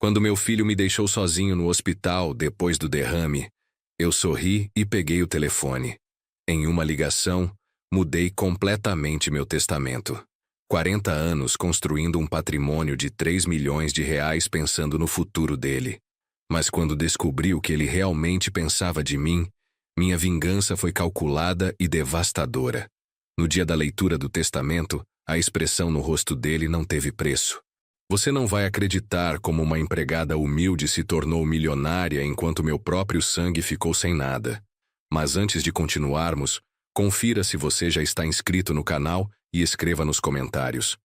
Quando meu filho me deixou sozinho no hospital depois do derrame, eu sorri e peguei o telefone. Em uma ligação, mudei completamente meu testamento. 40 anos construindo um patrimônio de 3 milhões de reais pensando no futuro dele. Mas quando descobri o que ele realmente pensava de mim, minha vingança foi calculada e devastadora. No dia da leitura do testamento, a expressão no rosto dele não teve preço. Você não vai acreditar como uma empregada humilde se tornou milionária enquanto meu próprio sangue ficou sem nada. Mas antes de continuarmos, confira se você já está inscrito no canal e escreva nos comentários.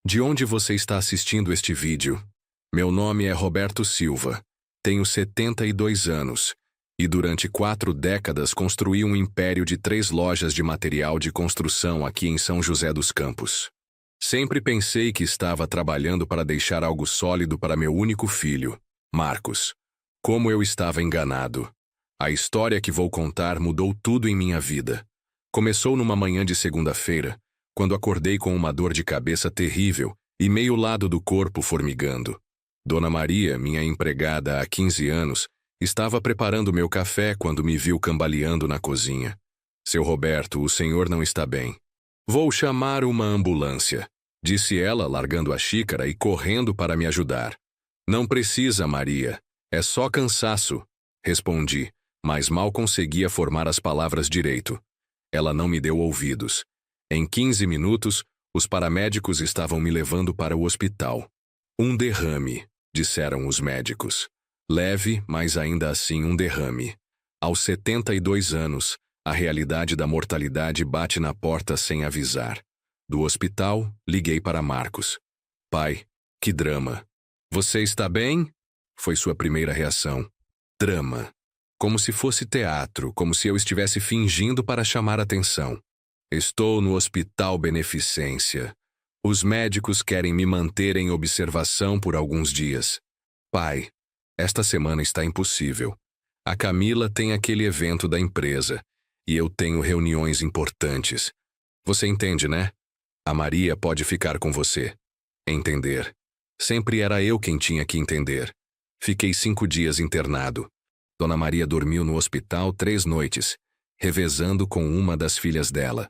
De onde você está assistindo este vídeo? Meu nome é Roberto Silva, tenho 72 anos e durante 4 décadas construí um império de 3 lojas de material de construção aqui em São José dos Campos. Sempre pensei que estava trabalhando para deixar algo sólido para meu único filho, Marcos. Como eu estava enganado. A história que vou contar mudou tudo em minha vida. Começou numa manhã de segunda-feira, quando acordei com uma dor de cabeça terrível e meio lado do corpo formigando. Dona Maria, minha empregada há 15 anos, estava preparando meu café quando me viu cambaleando na cozinha. Seu Roberto, o senhor não está bem. Vou chamar uma ambulância, disse ela, largando a xícara e correndo para me ajudar. Não precisa, Maria. É só cansaço, respondi, mas mal conseguia formar as palavras direito. Ela não me deu ouvidos. Em 15 minutos, os paramédicos estavam me levando para o hospital. Um derrame, disseram os médicos. Leve, mas ainda assim um derrame. Aos 72 anos, a realidade da mortalidade bate na porta sem avisar. Do hospital, liguei para Marcos. Pai, que drama. Você está bem? Foi sua primeira reação. Drama. Como se fosse teatro, como se eu estivesse fingindo para chamar atenção. Estou no Hospital Beneficência. Os médicos querem me manter em observação por alguns dias. Pai, esta semana está impossível. A Camila tem aquele evento da empresa. E eu tenho reuniões importantes. Você entende, né? A Maria pode ficar com você. Entender. Sempre era eu quem tinha que entender. Fiquei 5 dias internado. Dona Maria dormiu no hospital 3 noites, revezando com uma das filhas dela.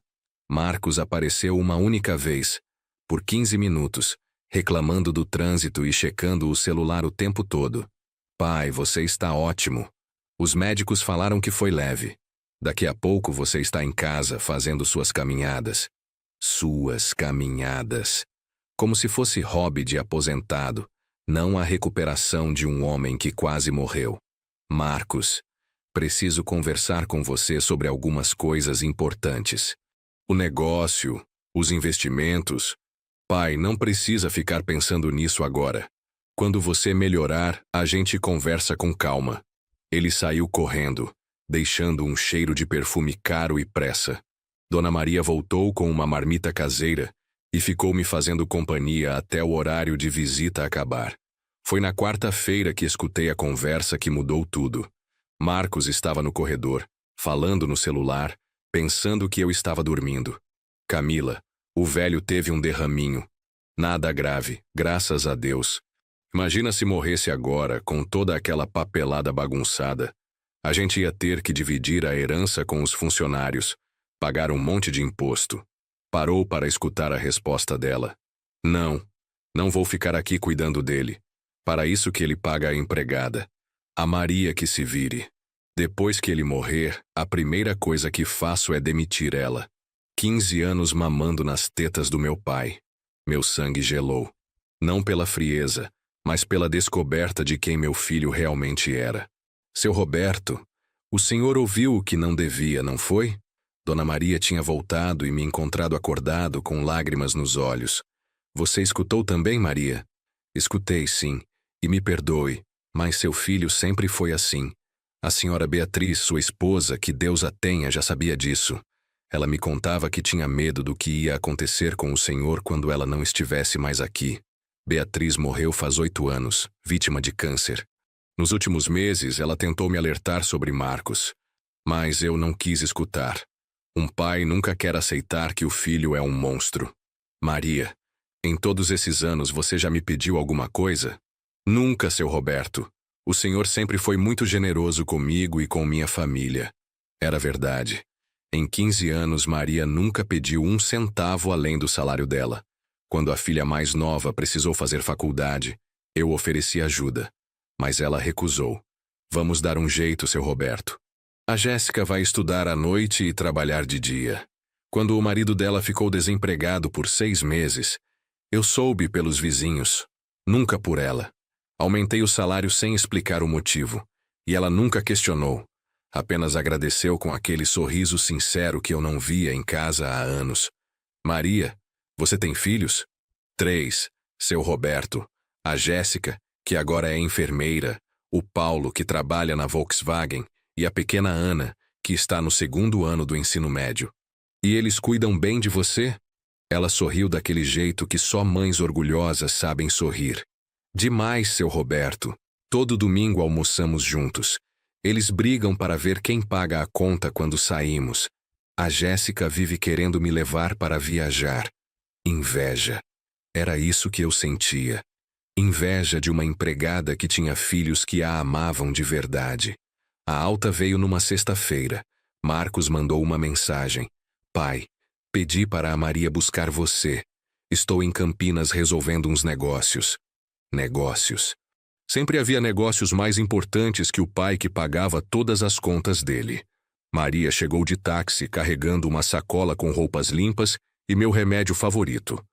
Marcos apareceu uma única vez, por 15 minutos, reclamando do trânsito e checando o celular o tempo todo. Pai, você está ótimo. Os médicos falaram que foi leve. Daqui a pouco você está em casa fazendo suas caminhadas. Suas caminhadas. Como se fosse hobby de aposentado, não a recuperação de um homem que quase morreu. Marcos, preciso conversar com você sobre algumas coisas importantes. O negócio, os investimentos. Pai, não precisa ficar pensando nisso agora. Quando você melhorar, a gente conversa com calma. Ele saiu correndo, deixando um cheiro de perfume caro e pressa. Dona Maria voltou com uma marmita caseira e ficou me fazendo companhia até o horário de visita acabar. Foi na quarta-feira que escutei a conversa que mudou tudo. Marcos estava no corredor, falando no celular, pensando que eu estava dormindo. Camila, o velho teve um derraminho. Nada grave, graças a Deus. Imagina se morresse agora, com toda aquela papelada bagunçada. A gente ia ter que dividir a herança com os funcionários, pagar um monte de imposto. Parou para escutar a resposta dela. Não vou ficar aqui cuidando dele. Para isso que ele paga a empregada. A Maria que se vire. Depois que ele morrer, a primeira coisa que faço é demitir ela. 15 anos mamando nas tetas do meu pai. Meu sangue gelou. Não pela frieza, mas pela descoberta de quem meu filho realmente era. Seu Roberto, o senhor ouviu o que não devia, não foi? Dona Maria tinha voltado e me encontrado acordado com lágrimas nos olhos. Você escutou também, Maria? Escutei, sim, e me perdoe, mas seu filho sempre foi assim. A senhora Beatriz, sua esposa, que Deus a tenha, já sabia disso. Ela me contava que tinha medo do que ia acontecer com o senhor quando ela não estivesse mais aqui. Beatriz morreu faz 8 anos, vítima de câncer. Nos últimos meses, ela tentou me alertar sobre Marcos, mas eu não quis escutar. Um pai nunca quer aceitar que o filho é um monstro. Maria, em todos esses anos você já me pediu alguma coisa? Nunca, seu Roberto. O senhor sempre foi muito generoso comigo e com minha família. Era verdade. Em 15 anos, Maria nunca pediu um centavo além do salário dela. Quando a filha mais nova precisou fazer faculdade, eu ofereci ajuda. Mas ela recusou. Vamos dar um jeito, seu Roberto. A Jéssica vai estudar à noite e trabalhar de dia. Quando o marido dela ficou desempregado por 6 meses, eu soube pelos vizinhos. Nunca por ela. Aumentei o salário sem explicar o motivo. E ela nunca questionou. Apenas agradeceu com aquele sorriso sincero que eu não via em casa há anos. Maria, você tem filhos? 3. Seu Roberto. A Jéssica, que agora é enfermeira. O Paulo, que trabalha na Volkswagen. E a pequena Ana, que está no 2º ano do ensino médio. E eles cuidam bem de você? Ela sorriu daquele jeito que só mães orgulhosas sabem sorrir. Demais, seu Roberto. Todo domingo almoçamos juntos. Eles brigam para ver quem paga a conta quando saímos. A Jéssica vive querendo me levar para viajar. Inveja. Era isso que eu sentia. Inveja de uma empregada que tinha filhos que a amavam de verdade. A alta veio numa sexta-feira. Marcos mandou uma mensagem. Pai, pedi para a Maria buscar você. Estou em Campinas resolvendo uns negócios. Negócios. Sempre havia negócios mais importantes que o pai que pagava todas as contas dele. Maria chegou de táxi carregando uma sacola com roupas limpas e meu remédio favorito,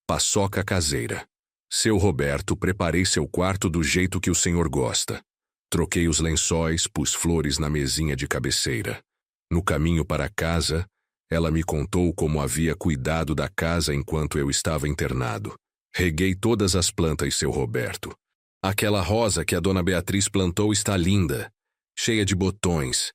paçoca caseira. Seu Roberto, preparei seu quarto do jeito que o senhor gosta. Troquei os lençóis, pus flores na mesinha de cabeceira. No caminho para casa, ela me contou como havia cuidado da casa enquanto eu estava internado. Reguei todas as plantas, seu Roberto. Aquela rosa que a dona Beatriz plantou está linda, cheia de botões.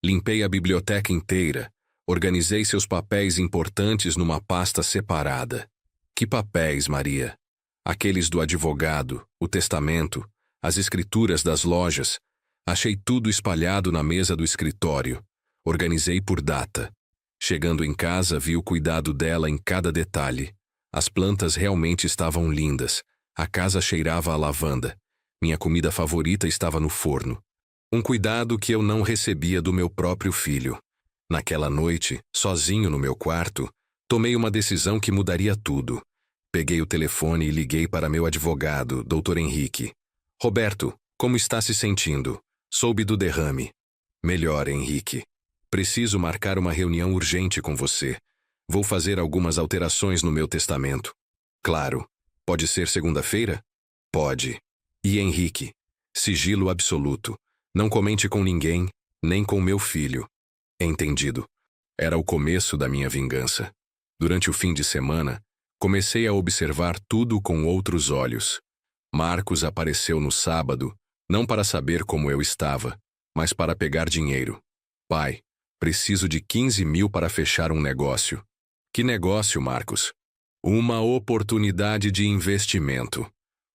Limpei a biblioteca inteira. Organizei seus papéis importantes numa pasta separada. Que papéis, Maria? Aqueles do advogado, o testamento, as escrituras das lojas. Achei tudo espalhado na mesa do escritório. Organizei por data. Chegando em casa, vi o cuidado dela em cada detalhe. As plantas realmente estavam lindas. A casa cheirava a lavanda. Minha comida favorita estava no forno. Um cuidado que eu não recebia do meu próprio filho. Naquela noite, sozinho no meu quarto, tomei uma decisão que mudaria tudo. Peguei o telefone e liguei para meu advogado, Dr. Henrique. Roberto, como está se sentindo? Soube do derrame. Melhor, Henrique. Preciso marcar uma reunião urgente com você. Vou fazer algumas alterações no meu testamento. Claro. Pode ser segunda-feira? Pode. E Henrique? Sigilo absoluto. Não comente com ninguém, nem com meu filho. Entendido. Era o começo da minha vingança. Durante o fim de semana, comecei a observar tudo com outros olhos. Marcos apareceu no sábado, não para saber como eu estava, mas para pegar dinheiro. Pai, preciso de 15 mil para fechar um negócio. Que negócio, Marcos? Uma oportunidade de investimento.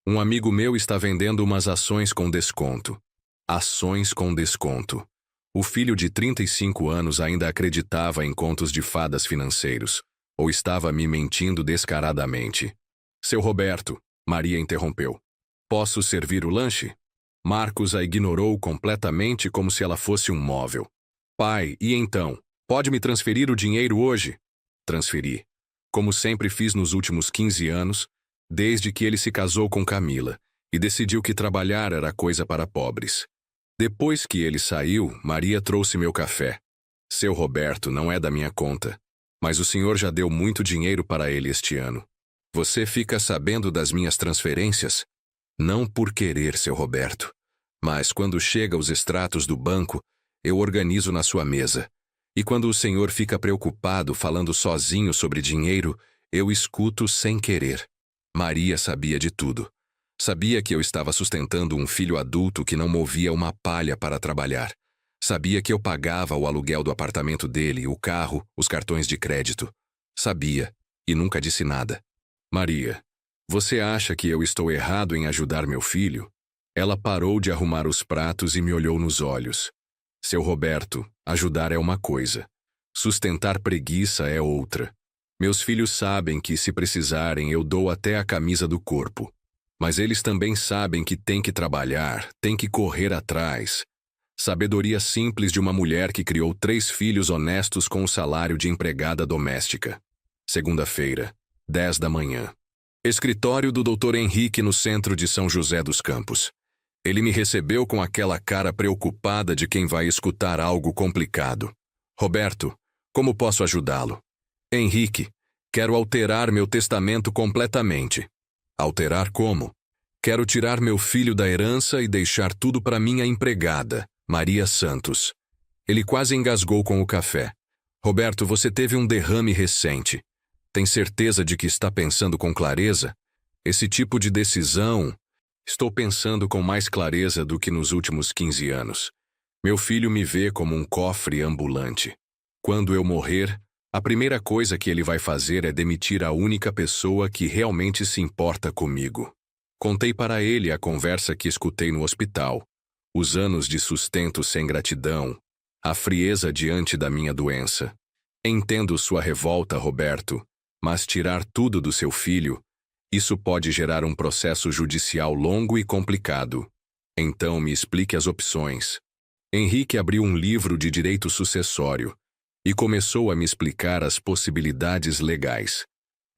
Um amigo meu está vendendo umas ações com desconto. Ações com desconto. O filho de 35 anos ainda acreditava em contos de fadas financeiros, ou estava me mentindo descaradamente. Seu Roberto, Maria interrompeu. Posso servir o lanche? Marcos a ignorou completamente como se ela fosse um móvel. Pai, e então? Pode me transferir o dinheiro hoje? Transferi. Como sempre fiz nos últimos 15 anos, desde que ele se casou com Camila e decidiu que trabalhar era coisa para pobres. Depois que ele saiu, Maria trouxe meu café. Seu Roberto não é da minha conta, mas o senhor já deu muito dinheiro para ele este ano. Você fica sabendo das minhas transferências? Não por querer, seu Roberto, mas quando chega os extratos do banco, eu organizo na sua mesa. E quando o senhor fica preocupado falando sozinho sobre dinheiro, eu escuto sem querer. Maria sabia de tudo. Sabia que eu estava sustentando um filho adulto que não movia uma palha para trabalhar. Sabia que eu pagava o aluguel do apartamento dele, o carro, os cartões de crédito. Sabia, e nunca disse nada. Maria, você acha que eu estou errado em ajudar meu filho? Ela parou de arrumar os pratos e me olhou nos olhos. Seu Roberto, ajudar é uma coisa. Sustentar preguiça é outra. Meus filhos sabem que, se precisarem, eu dou até a camisa do corpo. Mas eles também sabem que tem que trabalhar, tem que correr atrás. Sabedoria simples de uma mulher que criou 3 filhos honestos com o salário de empregada doméstica. Segunda-feira, 10 da manhã. Escritório do Dr. Henrique no centro de São José dos Campos. Ele me recebeu com aquela cara preocupada de quem vai escutar algo complicado. Roberto, como posso ajudá-lo? Henrique, quero alterar meu testamento completamente. Alterar como? Quero tirar meu filho da herança e deixar tudo para minha empregada, Maria Santos. Ele quase engasgou com o café. Roberto, você teve um derrame recente. Tem certeza de que está pensando com clareza? Esse tipo de decisão... Estou pensando com mais clareza do que nos últimos 15 anos. Meu filho me vê como um cofre ambulante. Quando eu morrer, a primeira coisa que ele vai fazer é demitir a única pessoa que realmente se importa comigo. Contei para ele a conversa que escutei no hospital, os anos de sustento sem gratidão, a frieza diante da minha doença. Entendo sua revolta, Roberto, mas tirar tudo do seu filho, isso pode gerar um processo judicial longo e complicado. Então me explique as opções. Henrique abriu um livro de direito sucessório e começou a me explicar as possibilidades legais.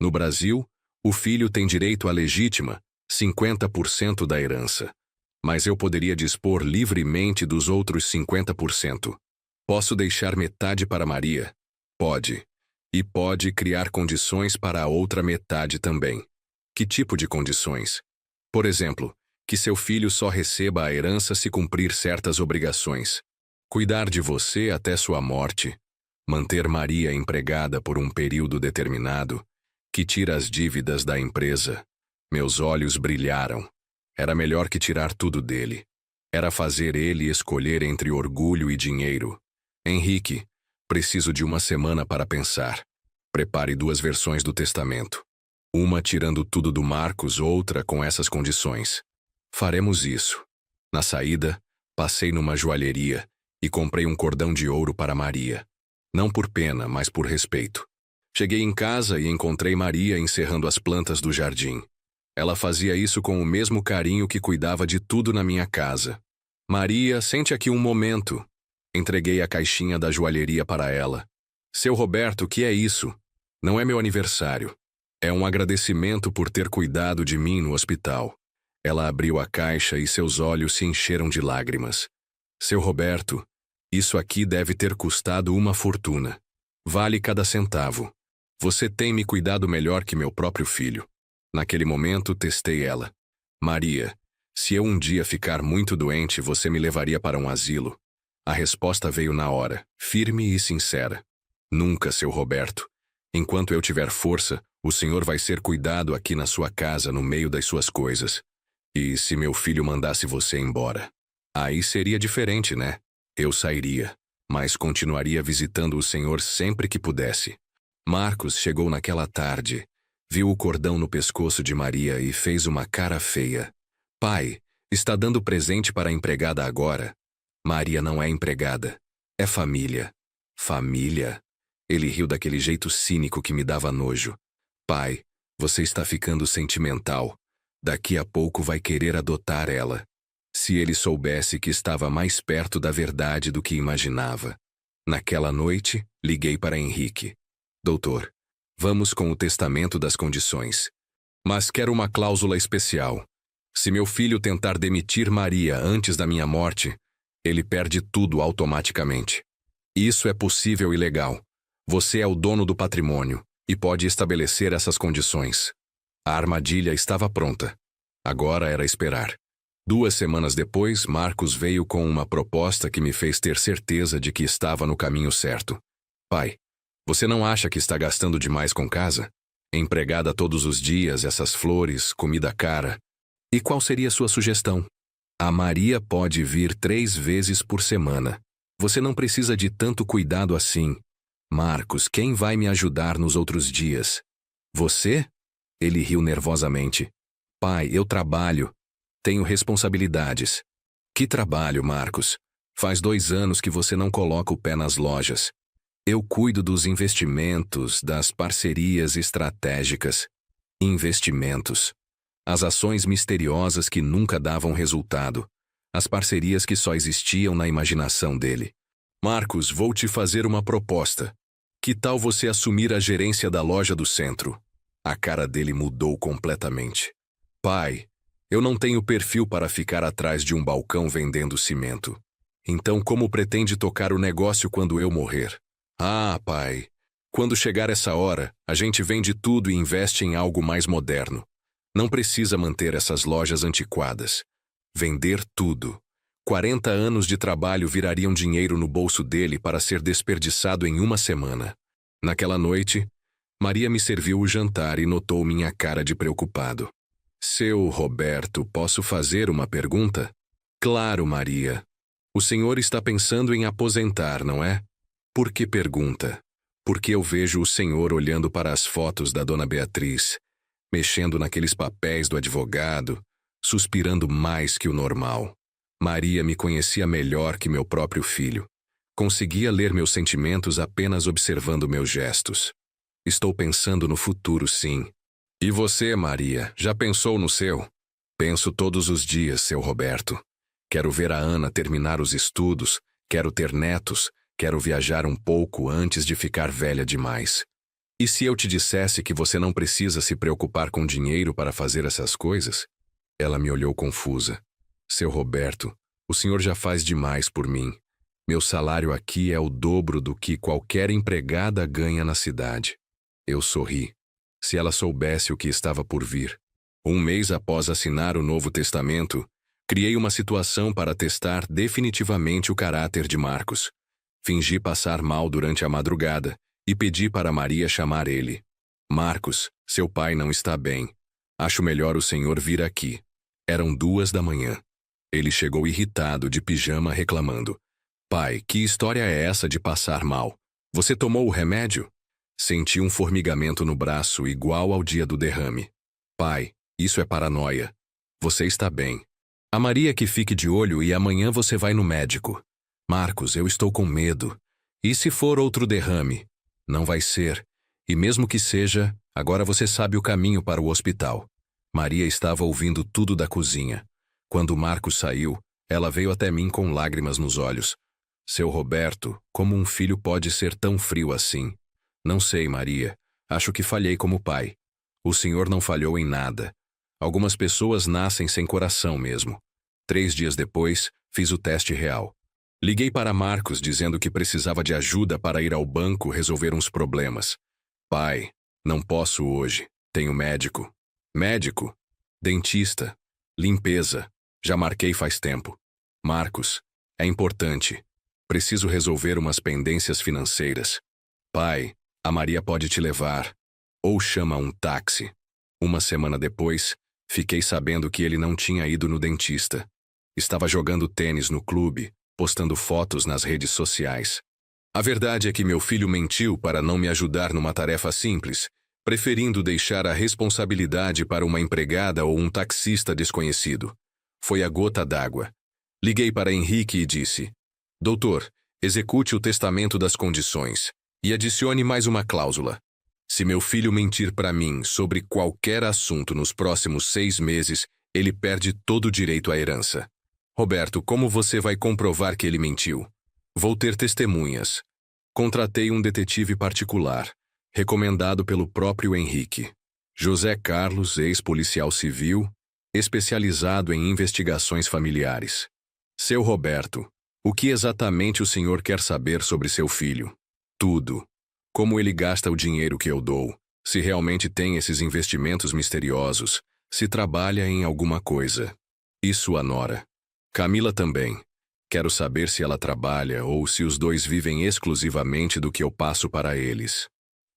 No Brasil, o filho tem direito à legítima, 50% da herança. Mas eu poderia dispor livremente dos outros 50%. Posso deixar metade para Maria? Pode. E pode criar condições para a outra metade também. Que tipo de condições? Por exemplo, que seu filho só receba a herança se cumprir certas obrigações. Cuidar de você até sua morte. Manter Maria empregada por um período determinado. Que tira as dívidas da empresa. Meus olhos brilharam. Era melhor que tirar tudo dele. Era fazer ele escolher entre orgulho e dinheiro. Henrique, preciso de uma semana para pensar. Prepare 2 versões do testamento. Uma tirando tudo do Marcos, outra com essas condições. Faremos isso. Na saída, passei numa joalheria e comprei um cordão de ouro para Maria. Não por pena, mas por respeito. Cheguei em casa e encontrei Maria encerrando as plantas do jardim. Ela fazia isso com o mesmo carinho que cuidava de tudo na minha casa. Maria, sente aqui um momento. Entreguei a caixinha da joalheria para ela. Seu Roberto, o que é isso? Não é meu aniversário. É um agradecimento por ter cuidado de mim no hospital. Ela abriu a caixa e seus olhos se encheram de lágrimas. Seu Roberto, isso aqui deve ter custado uma fortuna. Vale cada centavo. Você tem me cuidado melhor que meu próprio filho. Naquele momento, testei ela. Maria, se eu um dia ficar muito doente, você me levaria para um asilo? A resposta veio na hora, firme e sincera. Nunca, seu Roberto. Enquanto eu tiver força, o senhor vai ser cuidado aqui na sua casa, no meio das suas coisas. E se meu filho mandasse você embora? Aí seria diferente, né? Eu sairia, mas continuaria visitando o senhor sempre que pudesse. Marcos chegou naquela tarde, viu o cordão no pescoço de Maria e fez uma cara feia. Pai, está dando presente para a empregada agora? Maria não é empregada, é família. Família? Ele riu daquele jeito cínico que me dava nojo. Pai, você está ficando sentimental. Daqui a pouco vai querer adotar ela. Se ele soubesse que estava mais perto da verdade do que imaginava. Naquela noite, liguei para Henrique. Doutor, vamos com o testamento das condições. Mas quero uma cláusula especial. Se meu filho tentar demitir Maria antes da minha morte, ele perde tudo automaticamente. Isso é possível e legal. Você é o dono do patrimônio e pode estabelecer essas condições. A armadilha estava pronta. Agora era esperar. 2 semanas depois, Marcos veio com uma proposta que me fez ter certeza de que estava no caminho certo. Pai, você não acha que está gastando demais com casa? Empregada todos os dias, essas flores, comida cara. E qual seria sua sugestão? A Maria pode vir 3 vezes por semana. Você não precisa de tanto cuidado assim. Marcos, quem vai me ajudar nos outros dias? Você? Ele riu nervosamente. Pai, eu trabalho. Tenho responsabilidades. Que trabalho, Marcos? Faz 2 anos que você não coloca o pé nas lojas. Eu cuido dos investimentos, das parcerias estratégicas. Investimentos. As ações misteriosas que nunca davam resultado. As parcerias que só existiam na imaginação dele. Marcos, vou te fazer uma proposta. Que tal você assumir a gerência da loja do centro? A cara dele mudou completamente. Pai, eu não tenho perfil para ficar atrás de um balcão vendendo cimento. Então como pretende tocar o negócio quando eu morrer? Ah, pai. Quando chegar essa hora, a gente vende tudo e investe em algo mais moderno. Não precisa manter essas lojas antiquadas. Vender tudo. 40 anos de trabalho virariam dinheiro no bolso dele para ser desperdiçado em uma semana. Naquela noite, Maria me serviu o jantar e notou minha cara de preocupado. Seu Roberto, posso fazer uma pergunta? Claro, Maria. O senhor está pensando em aposentar, não é? Por que pergunta? Porque eu vejo o senhor olhando para as fotos da dona Beatriz, mexendo naqueles papéis do advogado, suspirando mais que o normal. Maria me conhecia melhor que meu próprio filho. Conseguia ler meus sentimentos apenas observando meus gestos. Estou pensando no futuro, sim. E você, Maria, já pensou no seu? Penso todos os dias, seu Roberto. Quero ver a Ana terminar os estudos, quero ter netos, quero viajar um pouco antes de ficar velha demais. E se eu te dissesse que você não precisa se preocupar com dinheiro para fazer essas coisas? Ela me olhou confusa. Seu Roberto, o senhor já faz demais por mim. Meu salário aqui é o dobro do que qualquer empregada ganha na cidade. Eu sorri. Se ela soubesse o que estava por vir. Um mês após assinar o Novo Testamento, criei uma situação para testar definitivamente o caráter de Marcos. Fingi passar mal durante a madrugada e pedi para Maria chamar ele. Marcos, seu pai não está bem. Acho melhor o senhor vir aqui. Eram 2 da manhã. Ele chegou irritado, de pijama, reclamando. Pai, que história é essa de passar mal? Você tomou o remédio? Senti um formigamento no braço igual ao dia do derrame. Pai, isso é paranoia. Você está bem. A Maria que fique de olho e amanhã você vai no médico. Marcos, eu estou com medo. E se for outro derrame? Não vai ser. E mesmo que seja, agora você sabe o caminho para o hospital. Maria estava ouvindo tudo da cozinha. Quando Marcos saiu, ela veio até mim com lágrimas nos olhos. Seu Roberto, como um filho pode ser tão frio assim? Não sei, Maria. Acho que falhei como pai. O senhor não falhou em nada. Algumas pessoas nascem sem coração mesmo. 3 dias depois, fiz o teste real. Liguei para Marcos dizendo que precisava de ajuda para ir ao banco resolver uns problemas. Pai, não posso hoje. Tenho médico. Médico? Dentista. Limpeza. Já marquei faz tempo. Marcos, é importante. Preciso resolver umas pendências financeiras. Pai, a Maria pode te levar. Ou chama um táxi. Uma semana depois, fiquei sabendo que ele não tinha ido no dentista. Estava jogando tênis no clube, postando fotos nas redes sociais. A verdade é que meu filho mentiu para não me ajudar numa tarefa simples, preferindo deixar a responsabilidade para uma empregada ou um taxista desconhecido. Foi a gota d'água. Liguei para Henrique e disse: Doutor, execute o testamento das condições e adicione mais uma cláusula. Se meu filho mentir para mim sobre qualquer assunto nos próximos 6 meses, ele perde todo o direito à herança. Roberto, como você vai comprovar que ele mentiu? Vou ter testemunhas. Contratei um detetive particular, recomendado pelo próprio Henrique. José Carlos, ex-policial civil, especializado em investigações familiares. Seu Roberto, o que exatamente o senhor quer saber sobre seu filho? Tudo. Como ele gasta o dinheiro que eu dou, se realmente tem esses investimentos misteriosos, se trabalha em alguma coisa. E sua nora? Camila também. Quero saber se ela trabalha ou se os dois vivem exclusivamente do que eu passo para eles.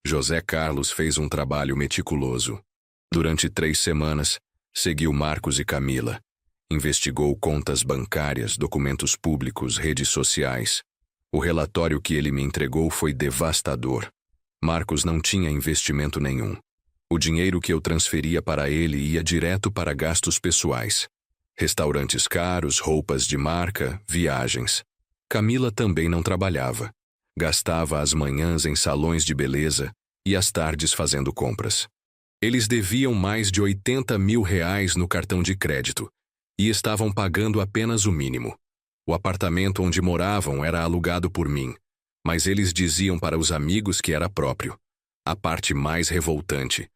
José Carlos fez um trabalho meticuloso. Durante 3 semanas, seguiu Marcos e Camila. Investigou contas bancárias, documentos públicos, redes sociais. O relatório que ele me entregou foi devastador. Marcos não tinha investimento nenhum. O dinheiro que eu transferia para ele ia direto para gastos pessoais. Restaurantes caros, roupas de marca, viagens. Camila também não trabalhava. Gastava as manhãs em salões de beleza e as tardes fazendo compras. Eles deviam mais de 80 mil reais no cartão de crédito e estavam pagando apenas o mínimo. O apartamento onde moravam era alugado por mim, mas eles diziam para os amigos que era próprio. A parte mais revoltante: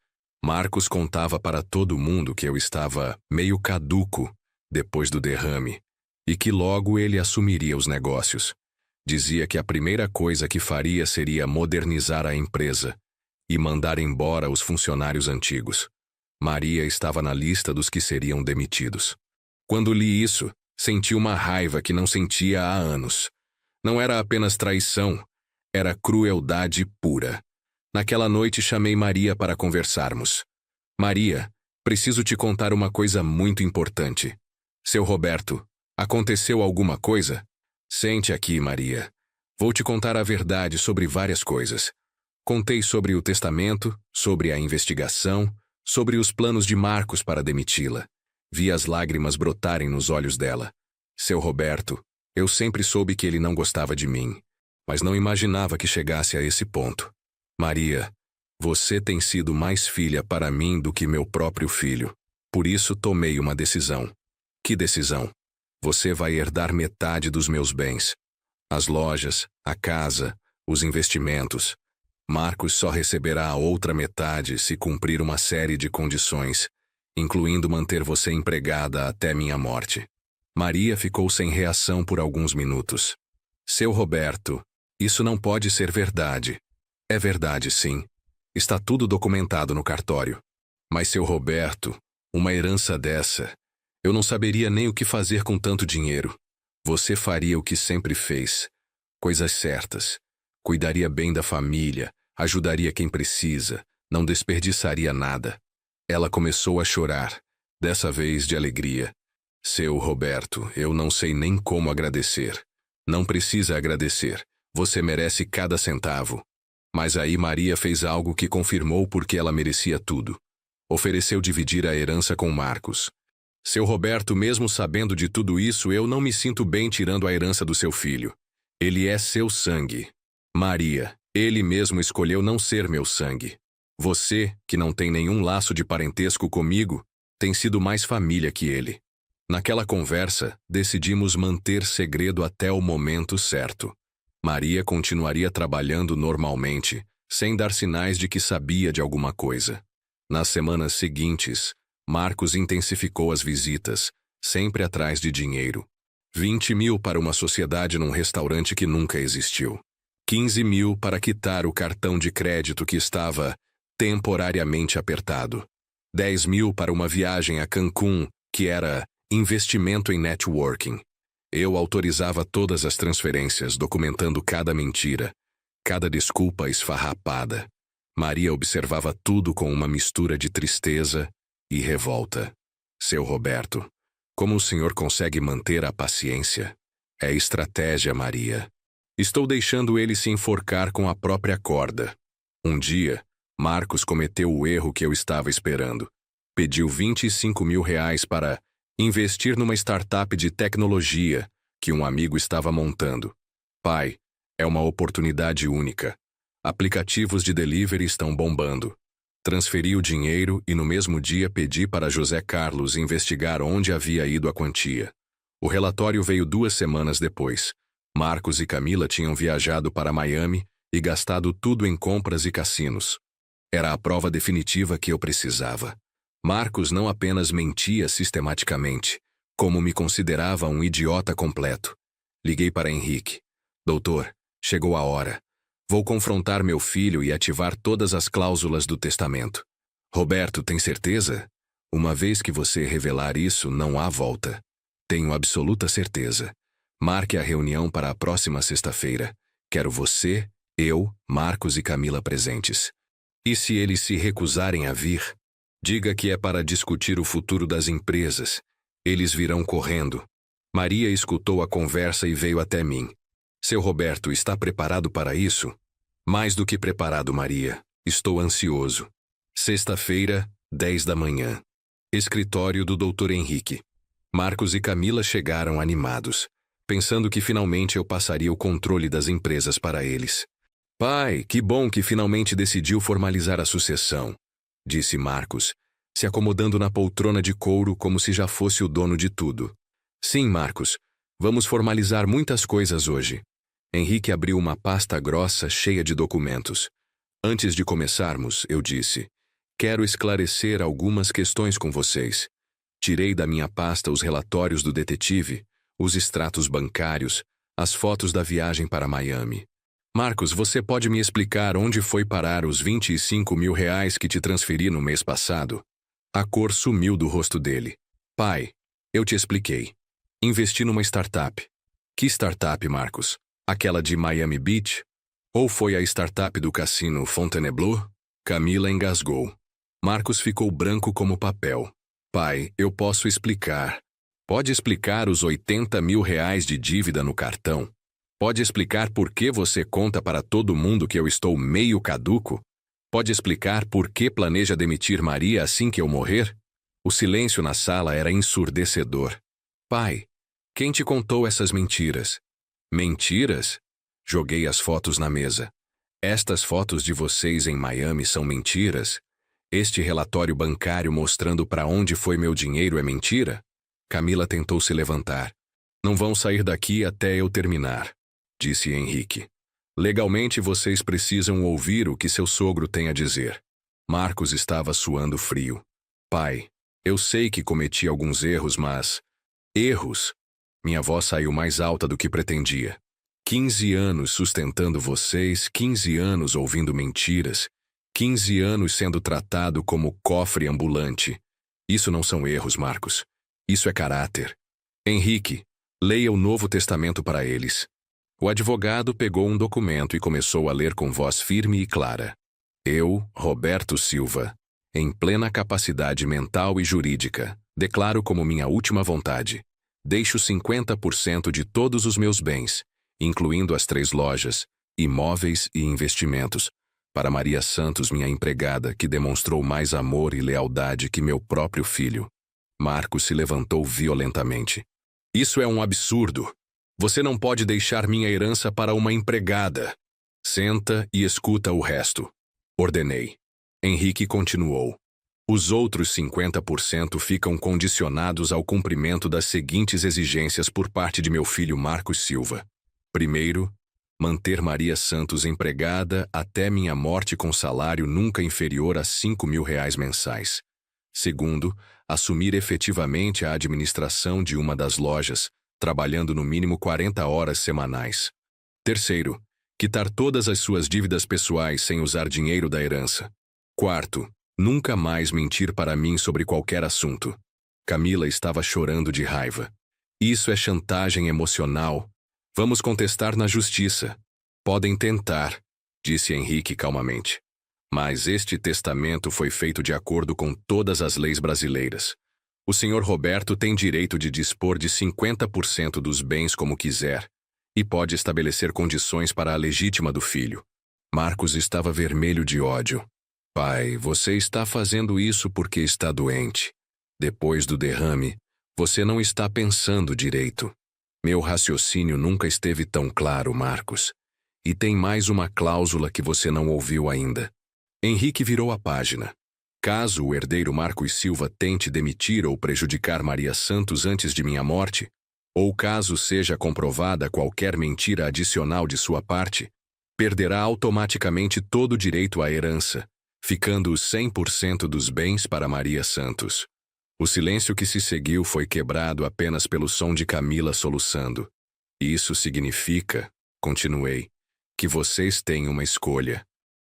Marcos contava para todo mundo que eu estava meio caduco depois do derrame e que logo ele assumiria os negócios. Dizia que a primeira coisa que faria seria modernizar a empresa e mandar embora os funcionários antigos. Maria estava na lista dos que seriam demitidos. Quando li isso, senti uma raiva que não sentia há anos. Não era apenas traição, era crueldade pura. Naquela noite chamei Maria para conversarmos. Maria, preciso te contar uma coisa muito importante. Seu Roberto, aconteceu alguma coisa? Sente aqui, Maria. Vou te contar a verdade sobre várias coisas. Contei sobre o testamento, sobre a investigação, sobre os planos de Marcos para demiti-la. Vi as lágrimas brotarem nos olhos dela. Seu Roberto, eu sempre soube que ele não gostava de mim, mas não imaginava que chegasse a esse ponto. Maria, você tem sido mais filha para mim do que meu próprio filho. Por isso tomei uma decisão. Que decisão? Você vai herdar metade dos meus bens. As lojas, a casa, os investimentos. Marcos só receberá a outra metade se cumprir uma série de condições, incluindo manter você empregada até minha morte. Maria ficou sem reação por alguns minutos. Seu Roberto, isso não pode ser verdade. É verdade, sim. Está tudo documentado no cartório. Mas, seu Roberto, uma herança dessa, eu não saberia nem o que fazer com tanto dinheiro. Você faria o que sempre fez. Coisas certas. Cuidaria bem da família, ajudaria quem precisa, não desperdiçaria nada. Ela começou a chorar, dessa vez de alegria. Seu Roberto, eu não sei nem como agradecer. Não precisa agradecer. Você merece cada centavo. Mas aí Maria fez algo que confirmou porque ela merecia tudo. Ofereceu dividir a herança com Marcos. Seu Roberto, mesmo sabendo de tudo isso, eu não me sinto bem tirando a herança do seu filho. Ele é seu sangue. Maria, ele mesmo escolheu não ser meu sangue. Você, que não tem nenhum laço de parentesco comigo, tem sido mais família que ele. Naquela conversa, decidimos manter segredo até o momento certo. Maria continuaria trabalhando normalmente, sem dar sinais de que sabia de alguma coisa. Nas semanas seguintes, Marcos intensificou as visitas, sempre atrás de dinheiro. 20 mil para uma sociedade num restaurante que nunca existiu. 15 mil para quitar o cartão de crédito que estava temporariamente apertado. 10 mil para uma viagem a Cancún, que era investimento em networking. Eu autorizava todas as transferências, documentando cada mentira, cada desculpa esfarrapada. Maria observava tudo com uma mistura de tristeza e revolta. Seu Roberto, como o senhor consegue manter a paciência? É estratégia, Maria. Estou deixando ele se enforcar com a própria corda. Um dia, Marcos cometeu o erro que eu estava esperando. Pediu 25 mil reais para investir numa startup de tecnologia que um amigo estava montando. Pai, é uma oportunidade única. Aplicativos de delivery estão bombando. Transferi o dinheiro e no mesmo dia pedi para José Carlos investigar onde havia ido a quantia. O relatório veio 2 semanas depois. Marcos e Camila tinham viajado para Miami e gastado tudo em compras e cassinos. Era a prova definitiva que eu precisava. Marcos não apenas mentia sistematicamente, como me considerava um idiota completo. Liguei para Henrique. Doutor, chegou a hora. Vou confrontar meu filho e ativar todas as cláusulas do testamento. Roberto, tem certeza? Uma vez que você revelar isso, não há volta. Tenho absoluta certeza. Marque a reunião para a próxima sexta-feira. Quero você, eu, Marcos e Camila presentes. E se eles se recusarem a vir? Diga que é para discutir o futuro das empresas. Eles virão correndo. Maria escutou a conversa e veio até mim. Seu Roberto, está preparado para isso? Mais do que preparado, Maria. Estou ansioso. Sexta-feira, 10 da manhã. Escritório do Dr. Henrique. Marcos e Camila chegaram animados, pensando que finalmente eu passaria o controle das empresas para eles. Pai, que bom que finalmente decidiu formalizar a sucessão. disse Marcos, se acomodando na poltrona de couro como se já fosse o dono de tudo. Sim, Marcos, vamos formalizar muitas coisas hoje. Henrique abriu uma pasta grossa cheia de documentos. Antes de começarmos, eu disse, quero esclarecer algumas questões com vocês. Tirei da minha pasta os relatórios do detetive, os extratos bancários, as fotos da viagem para Miami. Marcos, você pode me explicar onde foi parar os 25 mil reais que te transferi no mês passado? A cor sumiu do rosto dele. Pai, eu te expliquei. Investi numa startup. Que startup, Marcos? Aquela de Miami Beach? Ou foi a startup do cassino Fontainebleau? Camila engasgou. Marcos ficou branco como papel. Pai, eu posso explicar. Pode explicar os 80 mil reais de dívida no cartão? Pode explicar por que você conta para todo mundo que eu estou meio caduco? Pode explicar por que planeja demitir Maria assim que eu morrer? O silêncio na sala era ensurdecedor. Pai, quem te contou essas mentiras? Mentiras? Joguei as fotos na mesa. Estas fotos de vocês em Miami são mentiras? Este relatório bancário mostrando para onde foi meu dinheiro é mentira? Camila tentou se levantar. Não vão sair daqui até eu terminar, disse Henrique. Legalmente vocês precisam ouvir o que seu sogro tem a dizer. Marcos estava suando frio. Pai, eu sei que cometi alguns erros, mas... Erros? Minha voz saiu mais alta do que pretendia. 15 anos sustentando vocês, 15 anos ouvindo mentiras, 15 anos sendo tratado como cofre ambulante. Isso não são erros, Marcos. Isso é caráter. Henrique, leia o Novo Testamento para eles. O advogado pegou um documento e começou a ler com voz firme e clara. Eu, Roberto Silva, em plena capacidade mental e jurídica, declaro como minha última vontade. Deixo 50% de todos os meus bens, incluindo as 3 lojas, imóveis e investimentos, para Maria Santos, minha empregada, que demonstrou mais amor e lealdade que meu próprio filho. Marcos se levantou violentamente. Isso é um absurdo. Você não pode deixar minha herança para uma empregada. Senta e escuta o resto. Ordenei. Henrique continuou. Os outros 50% ficam condicionados ao cumprimento das seguintes exigências por parte de meu filho Marcos Silva. Primeiro, manter Maria Santos empregada até minha morte com salário nunca inferior a 5 mil reais mensais. Segundo, assumir efetivamente a administração de uma das lojas, trabalhando no mínimo 40 horas semanais. Terceiro, quitar todas as suas dívidas pessoais sem usar dinheiro da herança. Quarto, nunca mais mentir para mim sobre qualquer assunto. Camila estava chorando de raiva. Isso é chantagem emocional. Vamos contestar na justiça. Podem tentar, disse Henrique calmamente. Mas este testamento foi feito de acordo com todas as leis brasileiras. O senhor Roberto tem direito de dispor de 50% dos bens como quiser e pode estabelecer condições para a legítima do filho. Marcos estava vermelho de ódio. Pai, você está fazendo isso porque está doente. Depois do derrame, você não está pensando direito. Meu raciocínio nunca esteve tão claro, Marcos. E tem mais uma cláusula que você não ouviu ainda. Henrique virou a página. Caso o herdeiro Marcos Silva tente demitir ou prejudicar Maria Santos antes de minha morte, ou caso seja comprovada qualquer mentira adicional de sua parte, perderá automaticamente todo o direito à herança, ficando os 100% dos bens para Maria Santos. O silêncio que se seguiu foi quebrado apenas pelo som de Camila soluçando. Isso significa, continuei, que vocês têm uma escolha.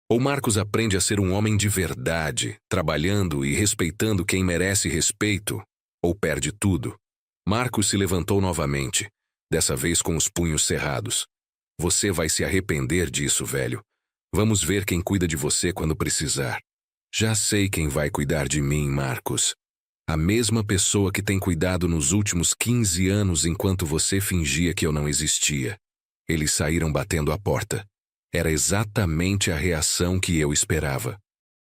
Ou Marcos aprende a ser um homem de verdade, trabalhando e respeitando quem merece respeito, ou perde tudo. Marcos se levantou novamente, dessa vez com os punhos cerrados. Você vai se arrepender disso, velho. Vamos ver quem cuida de você quando precisar. Já sei quem vai cuidar de mim, Marcos. A mesma pessoa que tem cuidado nos últimos 15 anos enquanto você fingia que eu não existia. Eles saíram batendo a porta. Era exatamente a reação que eu esperava.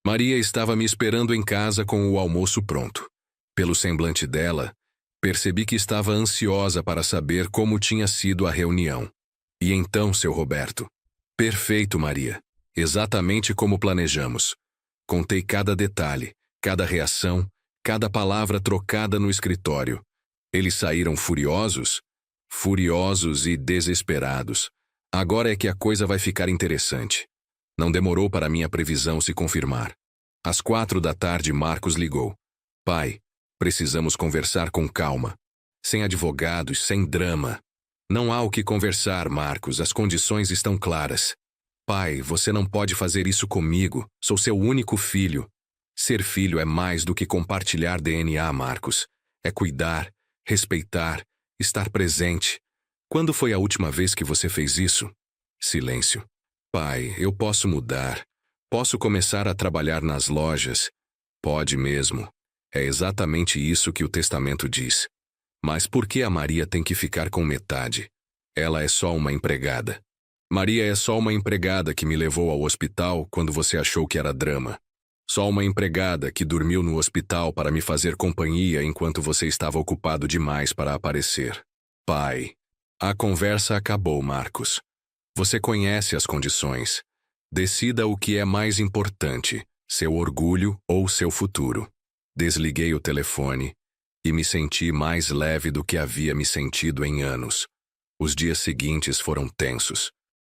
Maria estava me esperando em casa com o almoço pronto. Pelo semblante dela, percebi que estava ansiosa para saber como tinha sido a reunião. E então, seu Roberto? Perfeito, Maria. Exatamente como planejamos. Contei cada detalhe, cada reação, cada palavra trocada no escritório. Eles saíram furiosos? Furiosos e desesperados. Agora é que a coisa vai ficar interessante. Não demorou para minha previsão se confirmar. Às 4 da tarde, Marcos ligou. Pai, precisamos conversar com calma. Sem advogados, sem drama. Não há o que conversar, Marcos, as condições estão claras. Pai, você não pode fazer isso comigo, sou seu único filho. Ser filho é mais do que compartilhar DNA, Marcos. É cuidar, respeitar, estar presente. Quando foi a última vez que você fez isso? Silêncio. Pai, eu posso mudar. Posso começar a trabalhar nas lojas. Pode mesmo. É exatamente isso que o testamento diz. Mas por que a Maria tem que ficar com metade? Ela é só uma empregada. Maria é só uma empregada que me levou ao hospital quando você achou que era drama. Só uma empregada que dormiu no hospital para me fazer companhia enquanto você estava ocupado demais para aparecer. Pai, a conversa acabou, Marcos. Você conhece as condições. Decida o que é mais importante, seu orgulho ou seu futuro. Desliguei o telefone e me senti mais leve do que havia me sentido em anos. Os dias seguintes foram tensos.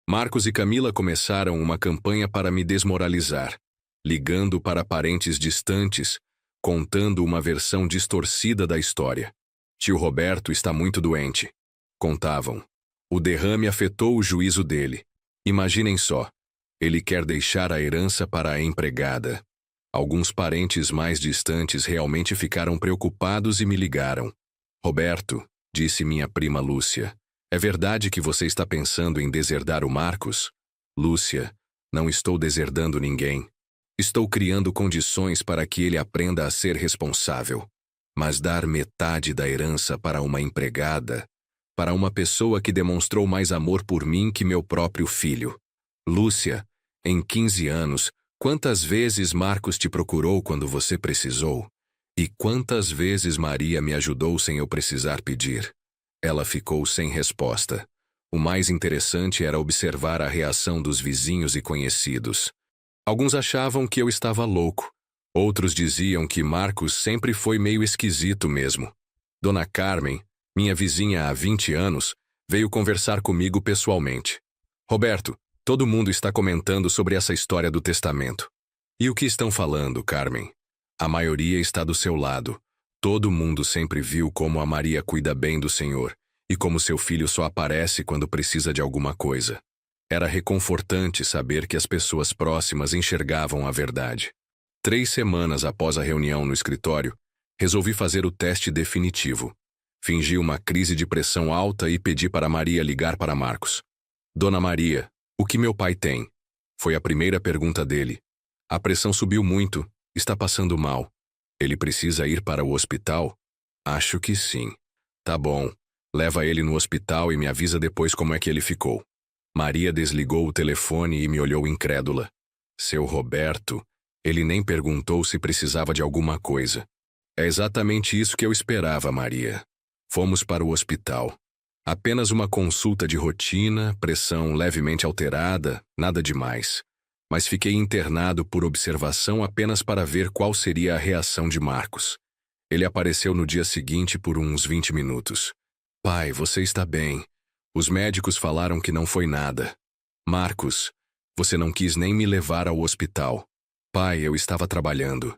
Marcos e Camila começaram uma campanha para me desmoralizar, ligando para parentes distantes, contando uma versão distorcida da história. Tio Roberto está muito doente. Contavam. O derrame afetou o juízo dele. Imaginem só. Ele quer deixar a herança para a empregada. Alguns parentes mais distantes realmente ficaram preocupados e me ligaram. Roberto, disse minha prima Lúcia, é verdade que você está pensando em deserdar o Marcos? Lúcia, não estou deserdando ninguém. Estou criando condições para que ele aprenda a ser responsável. Mas dar metade da herança para uma empregada, para uma pessoa que demonstrou mais amor por mim que meu próprio filho. Lúcia, em 15 anos, quantas vezes Marcos te procurou quando você precisou? E quantas vezes Maria me ajudou sem eu precisar pedir? Ela ficou sem resposta. O mais interessante era observar a reação dos vizinhos e conhecidos. Alguns achavam que eu estava louco. Outros diziam que Marcos sempre foi meio esquisito mesmo. Dona Carmen, minha vizinha há 20 anos, veio conversar comigo pessoalmente. Roberto, todo mundo está comentando sobre essa história do testamento. E o que estão falando, Carmen? A maioria está do seu lado. Todo mundo sempre viu como a Maria cuida bem do Senhor e como seu filho só aparece quando precisa de alguma coisa. Era reconfortante saber que as pessoas próximas enxergavam a verdade. 3 semanas após a reunião no escritório, resolvi fazer o teste definitivo. Fingi uma crise de pressão alta e pedi para Maria ligar para Marcos. Dona Maria, o que meu pai tem? Foi a primeira pergunta dele. A pressão subiu muito, está passando mal. Ele precisa ir para o hospital? Acho que sim. Tá bom, leva ele no hospital e me avisa depois como é que ele ficou. Maria desligou o telefone e me olhou incrédula. Seu Roberto, ele nem perguntou se precisava de alguma coisa. É exatamente isso que eu esperava, Maria. Fomos para o hospital. Apenas uma consulta de rotina, pressão levemente alterada, nada demais. Mas fiquei internado por observação apenas para ver qual seria a reação de Marcos. Ele apareceu no dia seguinte por uns 20 minutos. Pai, você está bem. Os médicos falaram que não foi nada. Marcos, você não quis nem me levar ao hospital. Pai, eu estava trabalhando.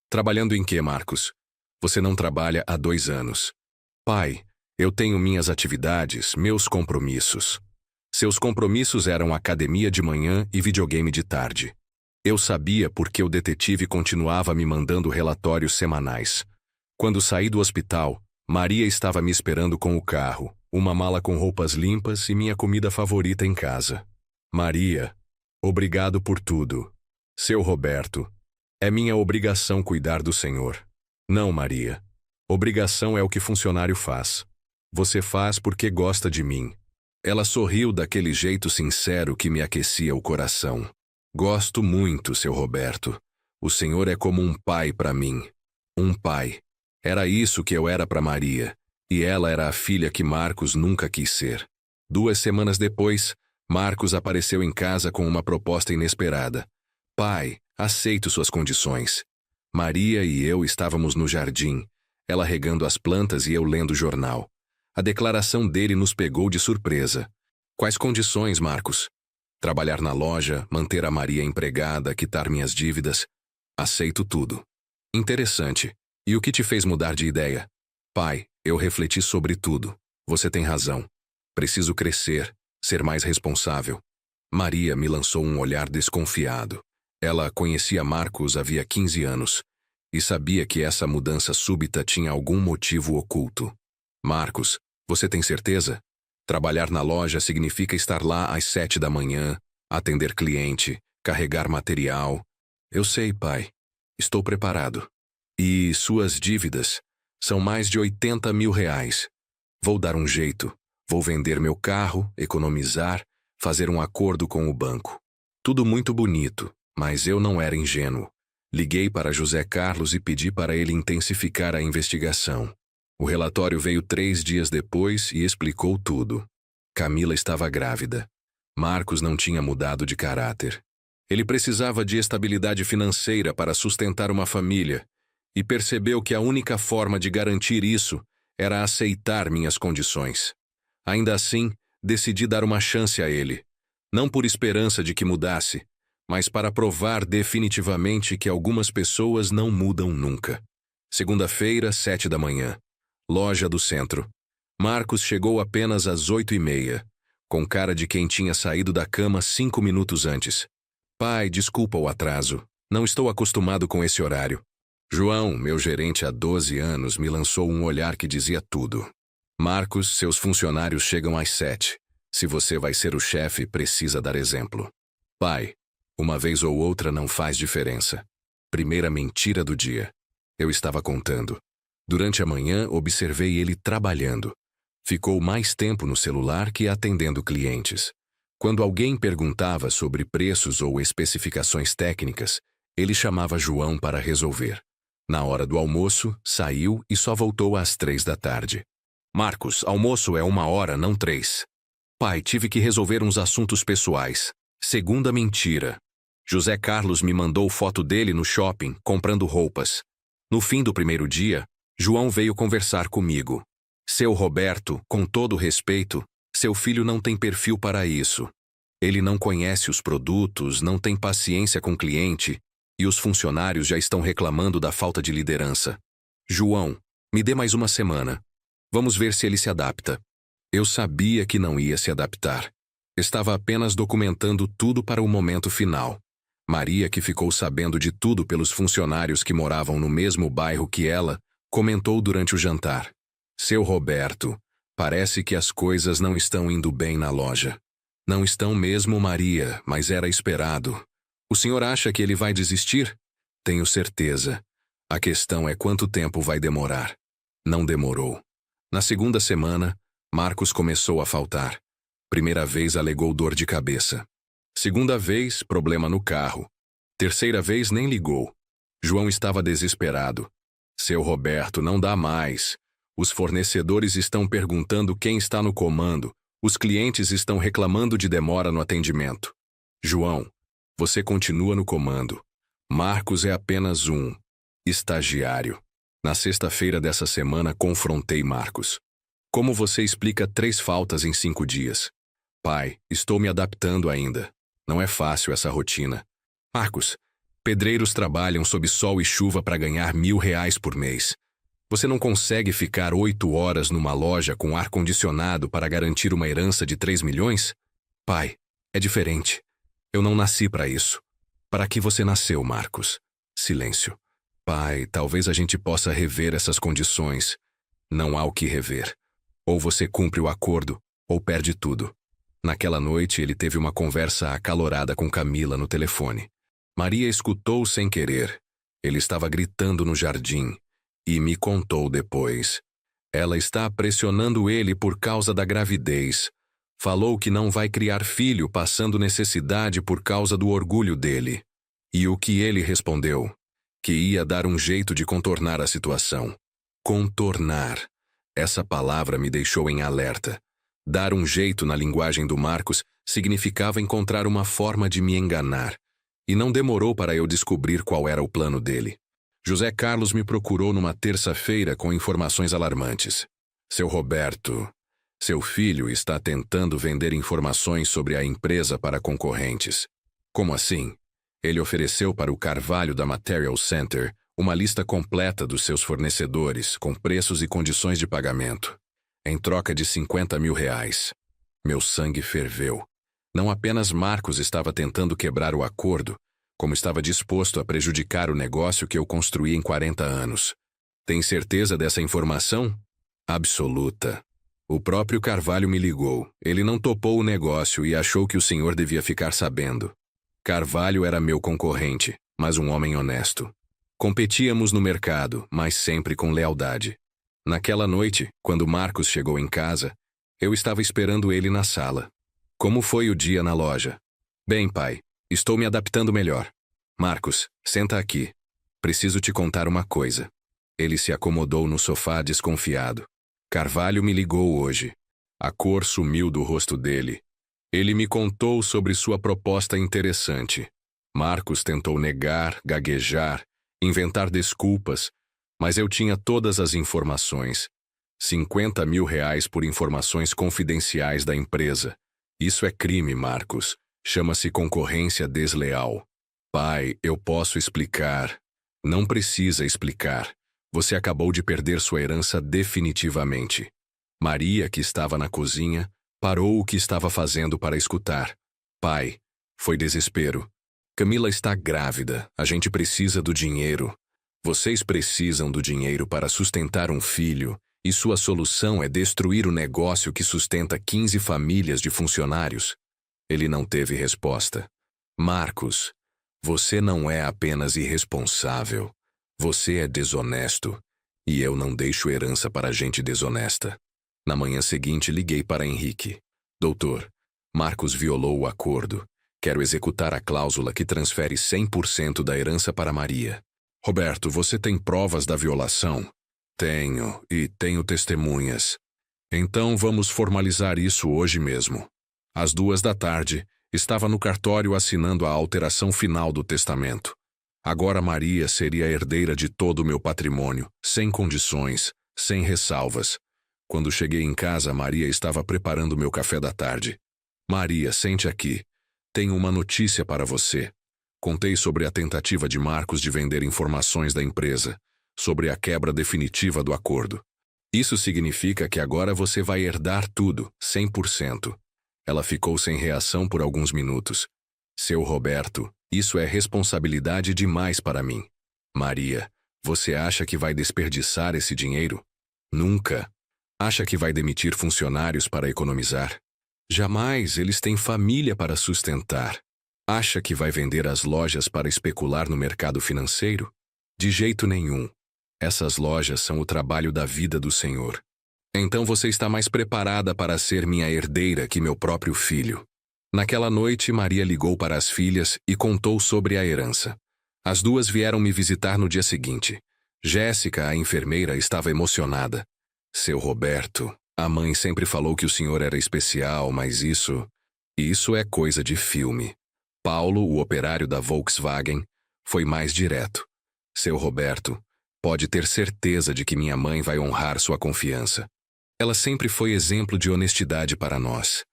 Trabalhando em quê, Marcos? Você não trabalha há 2 anos. Pai, eu tenho minhas atividades, meus compromissos. Seus compromissos eram academia de manhã e videogame de tarde. Eu sabia porque o detetive continuava me mandando relatórios semanais. Quando saí do hospital, Maria estava me esperando com o carro, uma mala com roupas limpas e minha comida favorita em casa. Maria, obrigado por tudo. Seu Roberto, é minha obrigação cuidar do Senhor. Não, Maria. Obrigação é o que funcionário faz. Você faz porque gosta de mim. Ela sorriu daquele jeito sincero que me aquecia o coração. Gosto muito, seu Roberto. O Senhor é como um pai para mim. Um pai. Era isso que eu era para Maria. E ela era a filha que Marcos nunca quis ser. 2 semanas depois, Marcos apareceu em casa com uma proposta inesperada. Pai, aceito suas condições. Maria e eu estávamos no jardim, ela regando as plantas e eu lendo o jornal. A declaração dele nos pegou de surpresa. Quais condições, Marcos? Trabalhar na loja, manter a Maria empregada, quitar minhas dívidas. Aceito tudo. Interessante. E o que te fez mudar de ideia? Pai, eu refleti sobre tudo. Você tem razão. Preciso crescer, ser mais responsável. Maria me lançou um olhar desconfiado. Ela conhecia Marcos havia 15 anos e sabia que essa mudança súbita tinha algum motivo oculto. Marcos, você tem certeza? Trabalhar na loja significa estar lá às 7 da manhã, atender cliente, carregar material. Eu sei, pai. Estou preparado. E suas dívidas são mais de 80 mil reais. Vou dar um jeito. Vou vender meu carro, economizar, fazer um acordo com o banco. Tudo muito bonito, mas eu não era ingênuo. Liguei para José Carlos e pedi para ele intensificar a investigação. O relatório veio 3 dias depois e explicou tudo. Camila estava grávida. Marcos não tinha mudado de caráter. Ele precisava de estabilidade financeira para sustentar uma família e percebeu que a única forma de garantir isso era aceitar minhas condições. Ainda assim, decidi dar uma chance a ele, não por esperança de que mudasse, mas para provar definitivamente que algumas pessoas não mudam nunca. Segunda-feira, 7 da manhã. Loja do centro. Marcos chegou apenas às 8h30, com cara de quem tinha saído da cama 5 minutos antes. Pai, desculpa o atraso. Não estou acostumado com esse horário. João, meu gerente há 12 anos, me lançou um olhar que dizia tudo. Marcos, seus funcionários chegam às 7. Se você vai ser o chefe, precisa dar exemplo. Pai, uma vez ou outra não faz diferença. Primeira mentira do dia. Eu estava contando. Durante a manhã, observei ele trabalhando. Ficou mais tempo no celular que atendendo clientes. Quando alguém perguntava sobre preços ou especificações técnicas, ele chamava João para resolver. Na hora do almoço, saiu e só voltou às 3 da tarde. Marcos, almoço é 1 hora, não 3. Pai, tive que resolver uns assuntos pessoais. Segunda mentira. José Carlos me mandou foto dele no shopping, comprando roupas. No fim do primeiro dia, João veio conversar comigo. Seu Roberto, com todo respeito, seu filho não tem perfil para isso. Ele não conhece os produtos, não tem paciência com o cliente, e os funcionários já estão reclamando da falta de liderança. João, me dê mais 1 semana. Vamos ver se ele se adapta. Eu sabia que não ia se adaptar. Estava apenas documentando tudo para o momento final. Maria, que ficou sabendo de tudo pelos funcionários que moravam no mesmo bairro que ela, comentou durante o jantar. Seu Roberto, parece que as coisas não estão indo bem na loja. Não estão mesmo, Maria, mas era esperado. O senhor acha que ele vai desistir? Tenho certeza. A questão é quanto tempo vai demorar. Não demorou. Na segunda semana, Marcos começou a faltar. Primeira vez alegou dor de cabeça. Segunda vez, problema no carro. Terceira vez nem ligou. João estava desesperado. Seu Roberto, não dá mais. Os fornecedores estão perguntando quem está no comando. Os clientes estão reclamando de demora no atendimento. João, você continua no comando. Marcos é apenas um estagiário. Na sexta-feira dessa semana, confrontei Marcos. Como você explica 3 faltas em 5 dias? Pai, estou me adaptando ainda. Não é fácil essa rotina. Marcos, pedreiros trabalham sob sol e chuva para ganhar R$1.000 por mês. Você não consegue ficar 8 horas numa loja com ar-condicionado para garantir uma herança de 3 milhões? Pai, é diferente. Eu não nasci para isso. Para que você nasceu, Marcos? Silêncio. Pai, talvez a gente possa rever essas condições. Não há o que rever. Ou você cumpre o acordo, ou perde tudo. Naquela noite, ele teve uma conversa acalorada com Camila no telefone. Maria escutou sem querer. Ele estava gritando no jardim. E me contou depois. Ela está pressionando ele por causa da gravidez. Falou que não vai criar filho passando necessidade por causa do orgulho dele. E o que ele respondeu? Que ia dar um jeito de contornar a situação. Contornar. Essa palavra me deixou em alerta. Dar um jeito na linguagem do Marcos significava encontrar uma forma de me enganar. E não demorou para eu descobrir qual era o plano dele. José Carlos me procurou numa terça-feira com informações alarmantes. Seu Roberto, seu filho está tentando vender informações sobre a empresa para concorrentes. Como assim? Ele ofereceu para o Carvalho da Material Center uma lista completa dos seus fornecedores, com preços e condições de pagamento, em troca de R$50 mil. Meu sangue ferveu. Não apenas Marcos estava tentando quebrar o acordo, como estava disposto a prejudicar o negócio que eu construí em 40 anos. Tem certeza dessa informação? Absoluta. O próprio Carvalho me ligou. Ele não topou o negócio e achou que o senhor devia ficar sabendo. Carvalho era meu concorrente, mas um homem honesto. Competíamos no mercado, mas sempre com lealdade. Naquela noite, quando Marcos chegou em casa, eu estava esperando ele na sala. Como foi o dia na loja? Bem, pai, estou me adaptando melhor. Marcos, senta aqui. Preciso te contar uma coisa. Ele se acomodou no sofá desconfiado. Carvalho me ligou hoje. A cor sumiu do rosto dele. Ele me contou sobre sua proposta interessante. Marcos tentou negar, gaguejar, inventar desculpas, mas eu tinha todas as informações. R$50 mil por informações confidenciais da empresa. Isso é crime, Marcos. Chama-se concorrência desleal. Pai, eu posso explicar. Não precisa explicar. Você acabou de perder sua herança definitivamente. Maria, que estava na cozinha, parou o que estava fazendo para escutar. Pai, foi desespero. Camila está grávida. A gente precisa do dinheiro. Vocês precisam do dinheiro para sustentar um filho, e sua solução é destruir o negócio que sustenta 15 famílias de funcionários. Ele não teve resposta. Marcos, você não é apenas irresponsável. Você é desonesto. E eu não deixo herança para gente desonesta. Na manhã seguinte, liguei para Henrique. Doutor, Marcos violou o acordo. Quero executar a cláusula que transfere 100% da herança para Maria. Roberto, você tem provas da violação? Tenho, e tenho testemunhas. Então vamos formalizar isso hoje mesmo. Às 14h, estava no cartório assinando a alteração final do testamento. Agora Maria seria a herdeira de todo o meu patrimônio, sem condições, sem ressalvas. Quando cheguei em casa, Maria estava preparando meu café da tarde. Maria, sente aqui. Tenho uma notícia para você. Contei sobre a tentativa de Marcos de vender informações da empresa, sobre a quebra definitiva do acordo. Isso significa que agora você vai herdar tudo, 100%. Ela ficou sem reação por alguns minutos. Seu Roberto, isso é responsabilidade demais para mim. Maria, você acha que vai desperdiçar esse dinheiro? Nunca. Acha que vai demitir funcionários para economizar? Jamais, eles têm família para sustentar. Acha que vai vender as lojas para especular no mercado financeiro? De jeito nenhum. Essas lojas são o trabalho da vida do Senhor. Então você está mais preparada para ser minha herdeira que meu próprio filho. Naquela noite, Maria ligou para as filhas e contou sobre a herança. As duas vieram me visitar no dia seguinte. Jéssica, a enfermeira, estava emocionada. Seu Roberto, a mãe sempre falou que o senhor era especial, mas isso é coisa de filme. Paulo, o operário da Volkswagen, foi mais direto. Seu Roberto, pode ter certeza de que minha mãe vai honrar sua confiança. Ela sempre foi exemplo de honestidade para nós.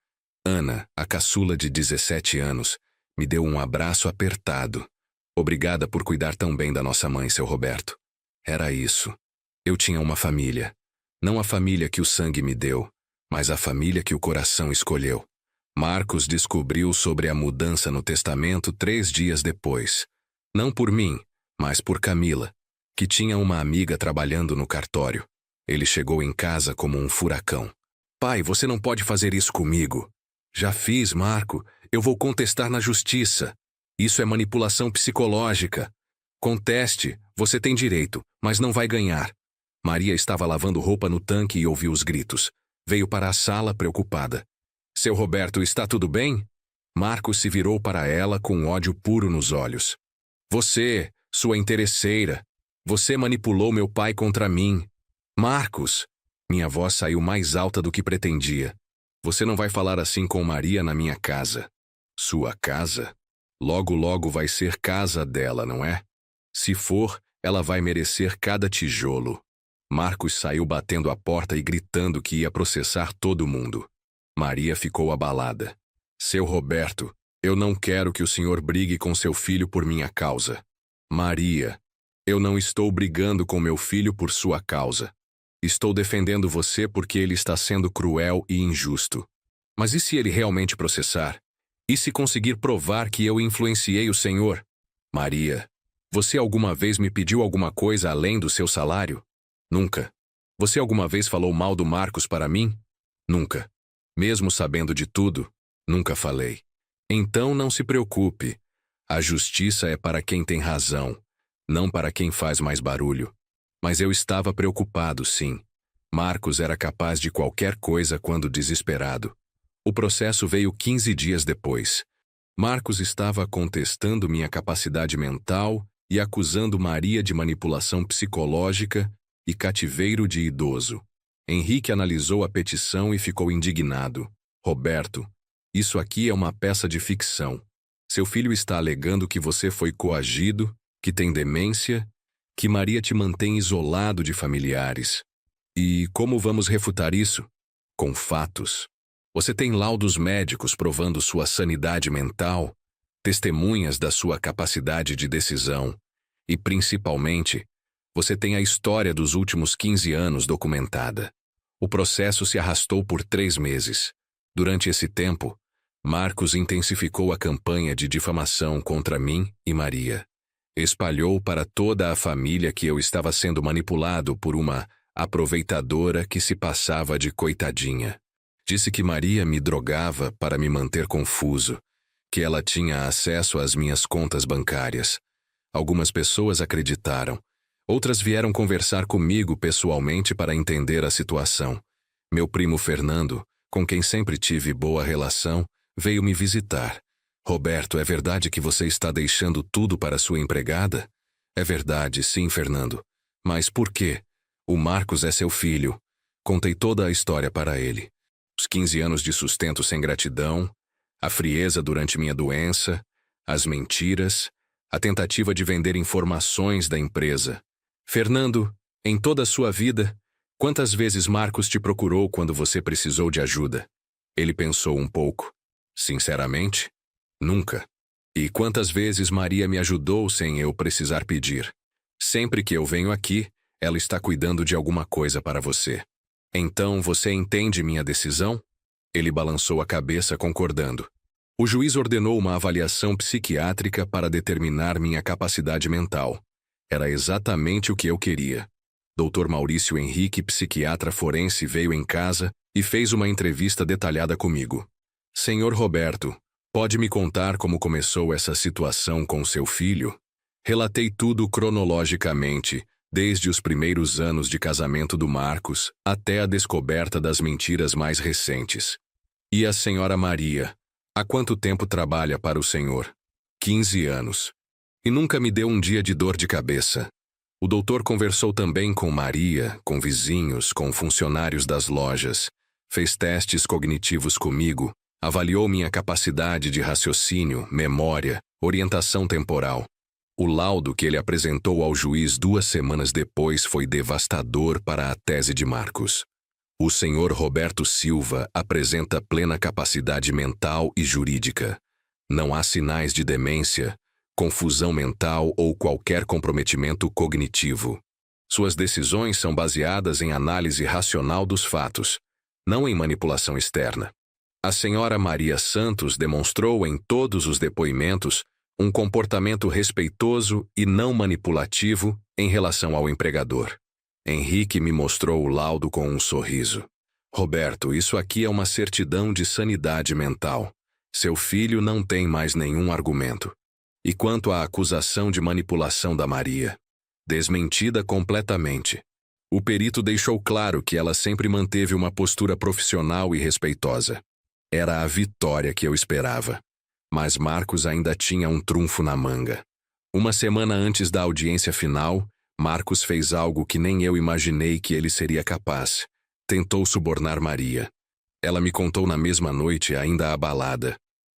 Ana, a caçula de 17 anos, me deu um abraço apertado. Obrigada por cuidar tão bem da nossa mãe, seu Roberto. Era isso. Eu tinha uma família. Não a família que o sangue me deu, mas a família que o coração escolheu. Marcos descobriu sobre a mudança no testamento 3 dias depois. Não por mim, mas por Camila, que tinha uma amiga trabalhando no cartório. Ele chegou em casa como um furacão. Pai, você não pode fazer isso comigo. Já fiz, Marco. Eu vou contestar na justiça. Isso é manipulação psicológica. Conteste, você tem direito, mas não vai ganhar. Maria estava lavando roupa no tanque e ouviu os gritos. Veio para a sala preocupada. Seu Roberto, está tudo bem? Marcos se virou para ela com ódio puro nos olhos. Você, sua interesseira. Você manipulou meu pai contra mim. Marcos! Minha voz saiu mais alta do que pretendia. Você não vai falar assim com Maria na minha casa. Sua casa? Logo, logo vai ser casa dela, não é? Se for, ela vai merecer cada tijolo. Marcos saiu batendo a porta e gritando que ia processar todo mundo. Maria ficou abalada. Seu Roberto, eu não quero que o senhor brigue com seu filho por minha causa. Maria, eu não estou brigando com meu filho por sua causa. Estou defendendo você porque ele está sendo cruel e injusto. Mas e se ele realmente processar? E se conseguir provar que eu influenciei o senhor? Maria, você alguma vez me pediu alguma coisa além do seu salário? Nunca. Você alguma vez falou mal do Marcos para mim? Nunca. Mesmo sabendo de tudo, nunca falei. Então não se preocupe. A justiça é para quem tem razão, não para quem faz mais barulho. Mas eu estava preocupado, sim. Marcos era capaz de qualquer coisa quando desesperado. O processo veio 15 dias depois. Marcos estava contestando minha capacidade mental e acusando Maria de manipulação psicológica e cativeiro de idoso. Henrique analisou a petição e ficou indignado. Roberto, isso aqui é uma peça de ficção. Seu filho está alegando que você foi coagido, que tem demência, que Maria te mantém isolado de familiares. E como vamos refutar isso? Com fatos. Você tem laudos médicos provando sua sanidade mental, testemunhas da sua capacidade de decisão e, principalmente, você tem a história dos últimos 15 anos documentada. O processo se arrastou por 3 meses. Durante esse tempo, Marcos intensificou a campanha de difamação contra mim e Maria. Espalhou para toda a família que eu estava sendo manipulado por uma aproveitadora que se passava de coitadinha. Disse que Maria me drogava para me manter confuso, que ela tinha acesso às minhas contas bancárias. Algumas pessoas acreditaram. Outras vieram conversar comigo pessoalmente para entender a situação. Meu primo Fernando, com quem sempre tive boa relação, veio me visitar. Roberto, é verdade que você está deixando tudo para sua empregada? É verdade, sim, Fernando. Mas por quê? O Marcos é seu filho. Contei toda a história para ele. Os 15 anos de sustento sem gratidão, a frieza durante minha doença, as mentiras, a tentativa de vender informações da empresa. Fernando, em toda a sua vida, quantas vezes Marcos te procurou quando você precisou de ajuda? Ele pensou um pouco. Sinceramente, nunca. E quantas vezes Maria me ajudou sem eu precisar pedir? Sempre que eu venho aqui, ela está cuidando de alguma coisa para você. Então você entende minha decisão? Ele balançou a cabeça concordando. O juiz ordenou uma avaliação psiquiátrica para determinar minha capacidade mental. Era exatamente o que eu queria. Dr. Maurício Henrique, psiquiatra forense, veio em casa e fez uma entrevista detalhada comigo. Senhor Roberto, pode me contar como começou essa situação com seu filho? Relatei tudo cronologicamente, desde os primeiros anos de casamento do Marcos até a descoberta das mentiras mais recentes. E a senhora Maria, há quanto tempo trabalha para o senhor? 15 anos. E nunca me deu um dia de dor de cabeça. O doutor conversou também com Maria, com vizinhos, com funcionários das lojas, fez testes cognitivos comigo, avaliou minha capacidade de raciocínio, memória, orientação temporal. O laudo que ele apresentou ao juiz 2 semanas depois foi devastador para a tese de Marcos. O senhor Roberto Silva apresenta plena capacidade mental e jurídica. Não há sinais de demência, confusão mental ou qualquer comprometimento cognitivo. Suas decisões são baseadas em análise racional dos fatos, não em manipulação externa. A senhora Maria Santos demonstrou em todos os depoimentos um comportamento respeitoso e não manipulativo em relação ao empregador. Henrique me mostrou o laudo com um sorriso. Roberto, isso aqui é uma certidão de sanidade mental. Seu filho não tem mais nenhum argumento. E quanto à acusação de manipulação da Maria? Desmentida completamente. O perito deixou claro que ela sempre manteve uma postura profissional e respeitosa. Era a vitória que eu esperava. Mas Marcos ainda tinha um trunfo na manga. Uma semana antes da audiência final, Marcos fez algo que nem eu imaginei que ele seria capaz. Tentou subornar Maria. Ela me contou na mesma noite, ainda abalada.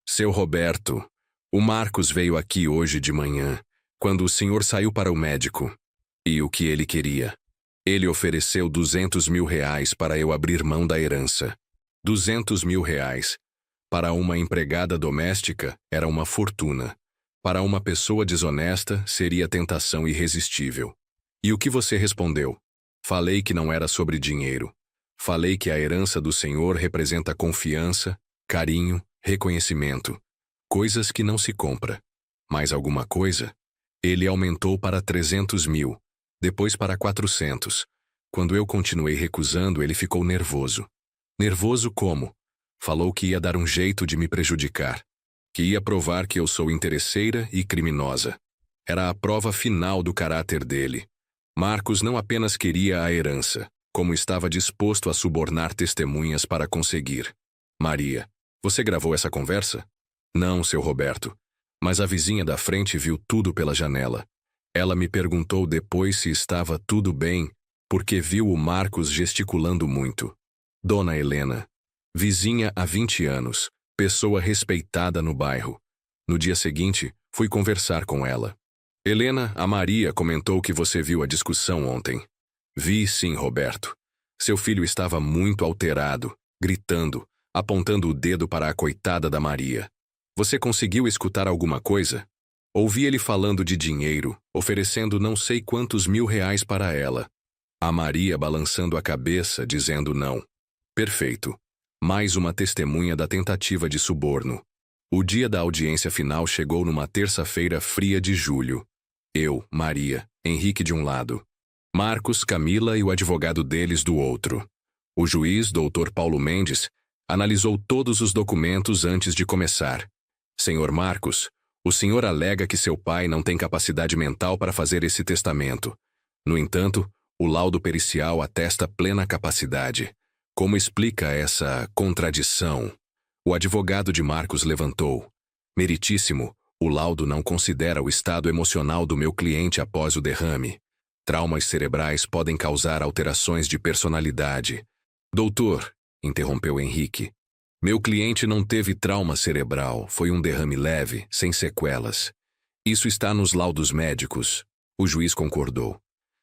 Seu Roberto, O Marcos veio aqui hoje de manhã, quando o senhor saiu para o médico. E o que ele queria? Ele ofereceu 200 mil reais para eu abrir mão da herança. 200 mil reais. Para uma empregada doméstica, era uma fortuna. Para uma pessoa desonesta, seria tentação irresistível. E o que você respondeu? Falei que não era sobre dinheiro. Falei que a herança do senhor representa confiança, carinho, reconhecimento. Coisas que não se compra. Mais alguma coisa? Ele aumentou para 300 mil. Depois para 400. Quando eu continuei recusando, ele ficou nervoso. Nervoso como? Falou que ia dar um jeito de me prejudicar. Que ia provar que eu sou interesseira e criminosa. Era a prova final do caráter dele. Marcos não apenas queria a herança, como estava disposto a subornar testemunhas para conseguir. Maria, você gravou essa conversa? Não, seu Roberto. Mas a vizinha da frente viu tudo pela janela. Ela me perguntou depois se estava tudo bem, porque viu o Marcos gesticulando muito. Dona Helena, vizinha há 20 anos, pessoa respeitada no bairro. No dia seguinte, fui conversar com ela. Helena, a Maria comentou que você viu a discussão ontem. Vi sim, Roberto. Seu filho estava muito alterado, gritando, apontando o dedo para a coitada da Maria. Você conseguiu escutar alguma coisa? Ouvi ele falando de dinheiro, oferecendo não sei quantos mil reais para ela. A Maria balançando a cabeça, dizendo não. Perfeito. Mais uma testemunha da tentativa de suborno. O dia da audiência final chegou numa terça-feira fria de julho. Eu, Maria, Henrique de um lado. Marcos, Camila e o advogado deles do outro. O juiz, Dr. Paulo Mendes, analisou todos os documentos antes de começar. Senhor Marcos, o senhor alega que seu pai não tem capacidade mental para fazer esse testamento. No entanto, o laudo pericial atesta plena capacidade. Como explica essa contradição? O advogado de Marcos levantou. Meritíssimo, o laudo não considera o estado emocional do meu cliente após o derrame. Traumas cerebrais podem causar alterações de personalidade. Doutor, interrompeu Henrique, meu cliente não teve trauma cerebral, foi um derrame leve, sem sequelas. Isso está nos laudos médicos. O juiz concordou.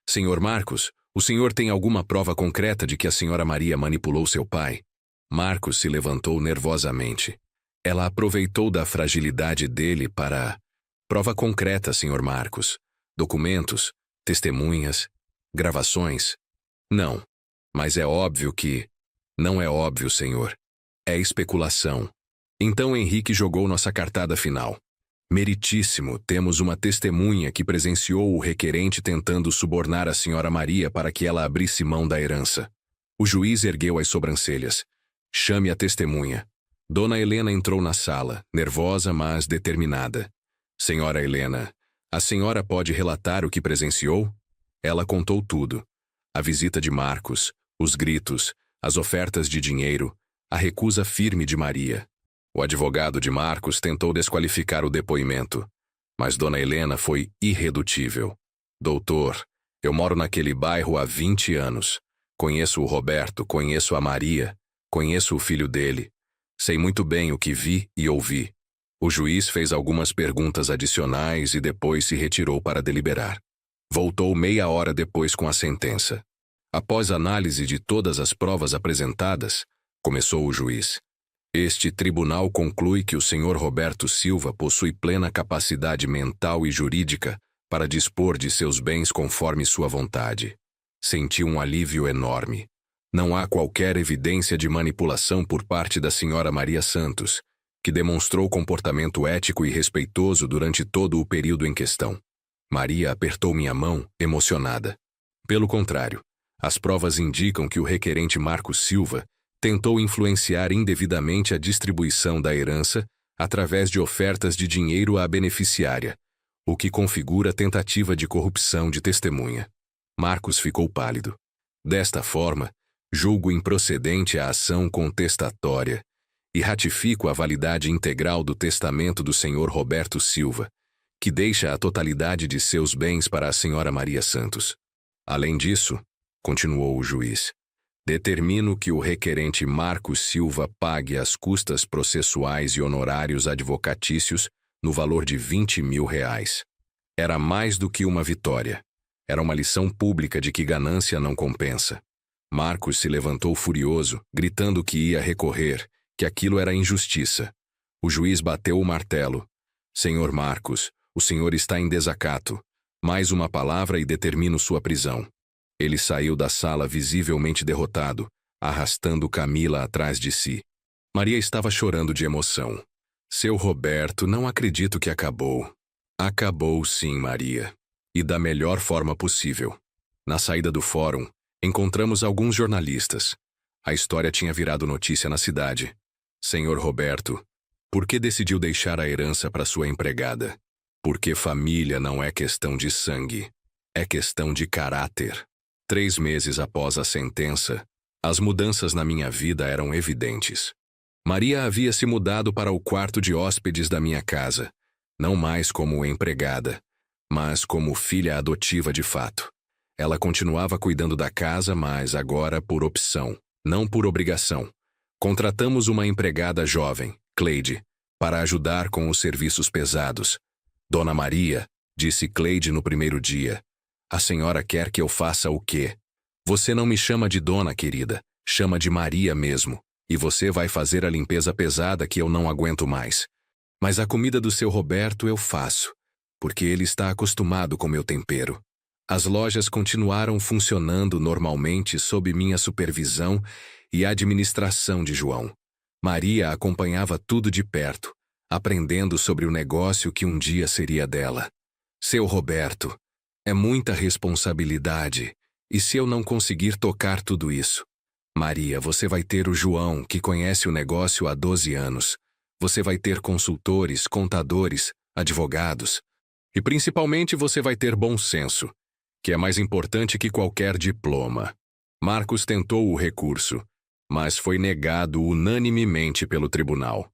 Senhor Marcos, o senhor tem alguma prova concreta de que a senhora Maria manipulou seu pai? Marcos se levantou nervosamente. Ela aproveitou da fragilidade dele para... Prova concreta, senhor Marcos. Documentos, testemunhas, gravações. Não. Mas é óbvio que... Não é óbvio, senhor. É especulação. Então Henrique jogou nossa cartada final. Meritíssimo, temos uma testemunha que presenciou o requerente tentando subornar a senhora Maria para que ela abrisse mão da herança. O juiz ergueu as sobrancelhas. Chame a testemunha. Dona Helena entrou na sala, nervosa, mas determinada. Senhora Helena, a senhora pode relatar o que presenciou? Ela contou tudo. A visita de Marcos, os gritos, as ofertas de dinheiro, a recusa firme de Maria. O advogado de Marcos tentou desqualificar o depoimento, mas Dona Helena foi irredutível. Doutor, eu moro naquele bairro há 20 anos. Conheço o Roberto, conheço a Maria, conheço o filho dele. Sei muito bem o que vi e ouvi. O juiz fez algumas perguntas adicionais e depois se retirou para deliberar. Voltou meia hora depois com a sentença. Após análise de todas as provas apresentadas, começou o juiz. Este tribunal conclui que o senhor Roberto Silva possui plena capacidade mental e jurídica para dispor de seus bens conforme sua vontade. Senti um alívio enorme. Não há qualquer evidência de manipulação por parte da senhora Maria Santos, que demonstrou comportamento ético e respeitoso durante todo o período em questão. Maria apertou minha mão, emocionada. Pelo contrário, as provas indicam que o requerente Marcos Silva tentou influenciar indevidamente a distribuição da herança através de ofertas de dinheiro à beneficiária, o que configura tentativa de corrupção de testemunha. Marcos ficou pálido. Desta forma, julgo improcedente a ação contestatória e ratifico a validade integral do testamento do senhor Roberto Silva, que deixa a totalidade de seus bens para a senhora Maria Santos. Além disso, continuou o juiz, determino que o requerente Marcos Silva pague as custas processuais e honorários advocatícios no valor de R$ 20.000. Era mais do que uma vitória. Era uma lição pública de que ganância não compensa. Marcos se levantou furioso, gritando que ia recorrer, que aquilo era injustiça. O juiz bateu o martelo. Senhor Marcos, o senhor está em desacato. Mais uma palavra e determino sua prisão. Ele saiu da sala visivelmente derrotado, arrastando Camila atrás de si. Maria estava chorando de emoção. Seu Roberto, não acredito que acabou. Acabou sim, Maria. E da melhor forma possível. Na saída do fórum, encontramos alguns jornalistas. A história tinha virado notícia na cidade. Senhor Roberto, por que decidiu deixar a herança para sua empregada? Porque família não é questão de sangue. É questão de caráter. 3 meses após a sentença, as mudanças na minha vida eram evidentes. Maria havia se mudado para o quarto de hóspedes da minha casa, não mais como empregada, mas como filha adotiva de fato. Ela continuava cuidando da casa, mas agora por opção, não por obrigação. Contratamos uma empregada jovem, Cleide, para ajudar com os serviços pesados. Dona Maria, disse Cleide no primeiro dia, a senhora quer que eu faça o quê? Você não me chama de dona, querida, chama de Maria mesmo, e você vai fazer a limpeza pesada que eu não aguento mais. Mas a comida do seu Roberto eu faço, porque ele está acostumado com meu tempero. As lojas continuaram funcionando normalmente sob minha supervisão e administração de João. Maria acompanhava tudo de perto, aprendendo sobre o negócio que um dia seria dela. Seu Roberto, é muita responsabilidade, e se eu não conseguir tocar tudo isso? Maria, você vai ter o João, que conhece o negócio há 12 anos. Você vai ter consultores, contadores, advogados. E principalmente você vai ter bom senso, que é mais importante que qualquer diploma. Marcos tentou o recurso, mas foi negado unanimemente pelo tribunal.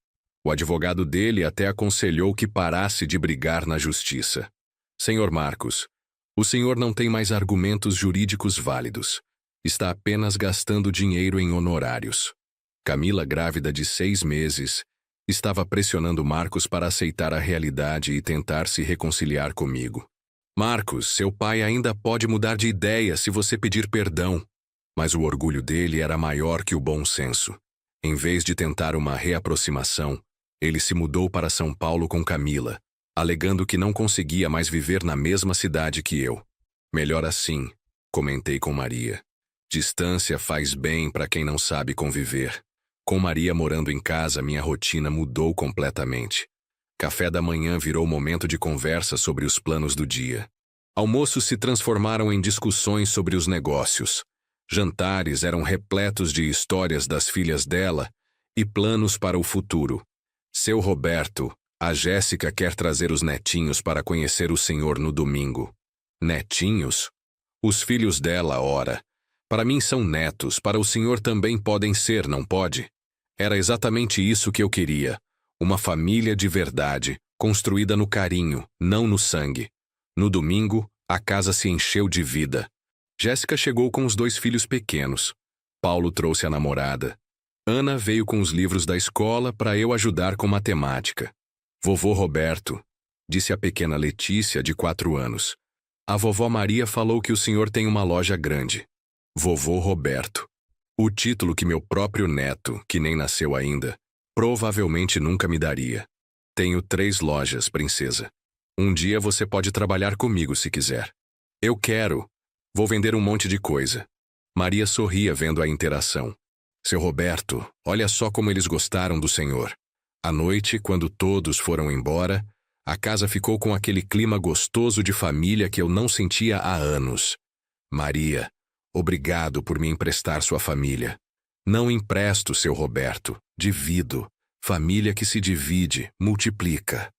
O advogado dele até aconselhou que parasse de brigar na justiça. Senhor Marcos, o senhor não tem mais argumentos jurídicos válidos. Está apenas gastando dinheiro em honorários. Camila, grávida de 6 meses, estava pressionando Marcos para aceitar a realidade e tentar se reconciliar comigo. Marcos, seu pai ainda pode mudar de ideia se você pedir perdão. Mas o orgulho dele era maior que o bom senso. Em vez de tentar uma reaproximação, ele se mudou para São Paulo com Camila, alegando que não conseguia mais viver na mesma cidade que eu. Melhor assim, comentei com Maria. Distância faz bem para quem não sabe conviver. Com Maria morando em casa, minha rotina mudou completamente. Café da manhã virou momento de conversa sobre os planos do dia. Almoços se transformaram em discussões sobre os negócios. Jantares eram repletos de histórias das filhas dela e planos para o futuro. Seu Roberto, a Jéssica quer trazer os netinhos para conhecer o senhor no domingo. Netinhos? Os filhos dela, ora. Para mim são netos, para o senhor também podem ser, não pode? Era exatamente isso que eu queria. Uma família de verdade, construída no carinho, não no sangue. No domingo, a casa se encheu de vida. Jéssica chegou com os 2 filhos pequenos. Paulo trouxe a namorada. Ana veio com os livros da escola para eu ajudar com matemática. Vovô Roberto, disse a pequena Letícia, de 4 anos. A vovó Maria falou que o senhor tem uma loja grande. Vovô Roberto. O título que meu próprio neto, que nem nasceu ainda, provavelmente nunca me daria. Tenho 3 lojas, princesa. Um dia você pode trabalhar comigo se quiser. Eu quero. Vou vender um monte de coisa. Maria sorria vendo a interação. Seu Roberto, olha só como eles gostaram do senhor. À noite, quando todos foram embora, a casa ficou com aquele clima gostoso de família que eu não sentia há anos. Maria, obrigado por me emprestar sua família. Não empresto, seu Roberto, divido. Família que se divide, multiplica.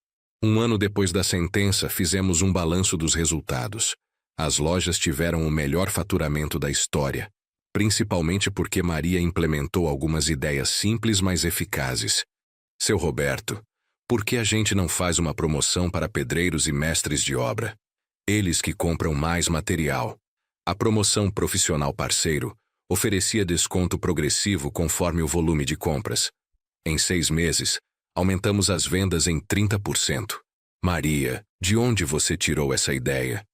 1 ano depois da sentença, fizemos um balanço dos resultados. As lojas tiveram o melhor faturamento da história, principalmente porque Maria implementou algumas ideias simples, mas eficazes. Seu Roberto, por que a gente não faz uma promoção para pedreiros e mestres de obra? Eles que compram mais material. A promoção Profissional Parceiro oferecia desconto progressivo conforme o volume de compras. Em 6 meses, Aumentamos as vendas em 30%. Maria, de onde você tirou essa ideia?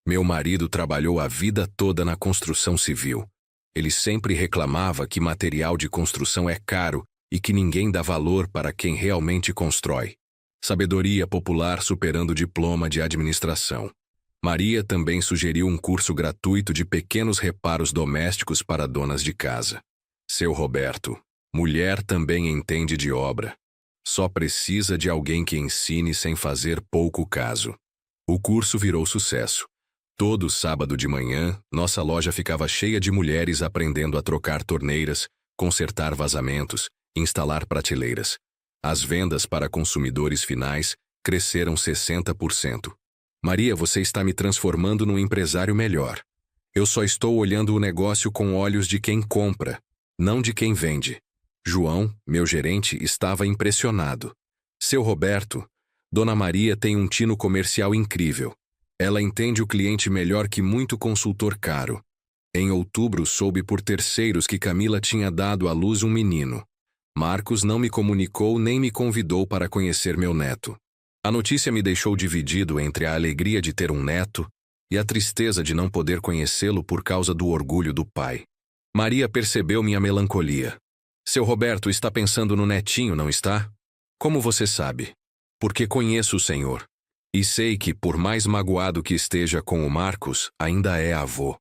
Meu marido trabalhou a vida toda na construção civil. Ele sempre reclamava que material de construção é caro e que ninguém dá valor para quem realmente constrói. Sabedoria popular superando o diploma de administração. Maria também sugeriu um curso gratuito de pequenos reparos domésticos para donas de casa. Seu Roberto, mulher também entende de obra. Só precisa de alguém que ensine sem fazer pouco caso. O curso virou sucesso. Todo sábado de manhã, nossa loja ficava cheia de mulheres aprendendo a trocar torneiras, consertar vazamentos, instalar prateleiras. As vendas para consumidores finais cresceram 60%. Maria, você está me transformando num empresário melhor. Eu só estou olhando o negócio com olhos de quem compra, não de quem vende. João, meu gerente, estava impressionado. Seu Roberto, Dona Maria tem um tino comercial incrível. Ela entende o cliente melhor que muito consultor caro. Em outubro, soube por terceiros que Camila tinha dado à luz um menino. Marcos não me comunicou nem me convidou para conhecer meu neto. A notícia me deixou dividido entre a alegria de ter um neto e a tristeza de não poder conhecê-lo por causa do orgulho do pai. Maria percebeu minha melancolia. Seu Roberto está pensando no netinho, não está? Como você sabe? Porque conheço o senhor. E sei que, por mais magoado que esteja com o Marcos, ainda é avô.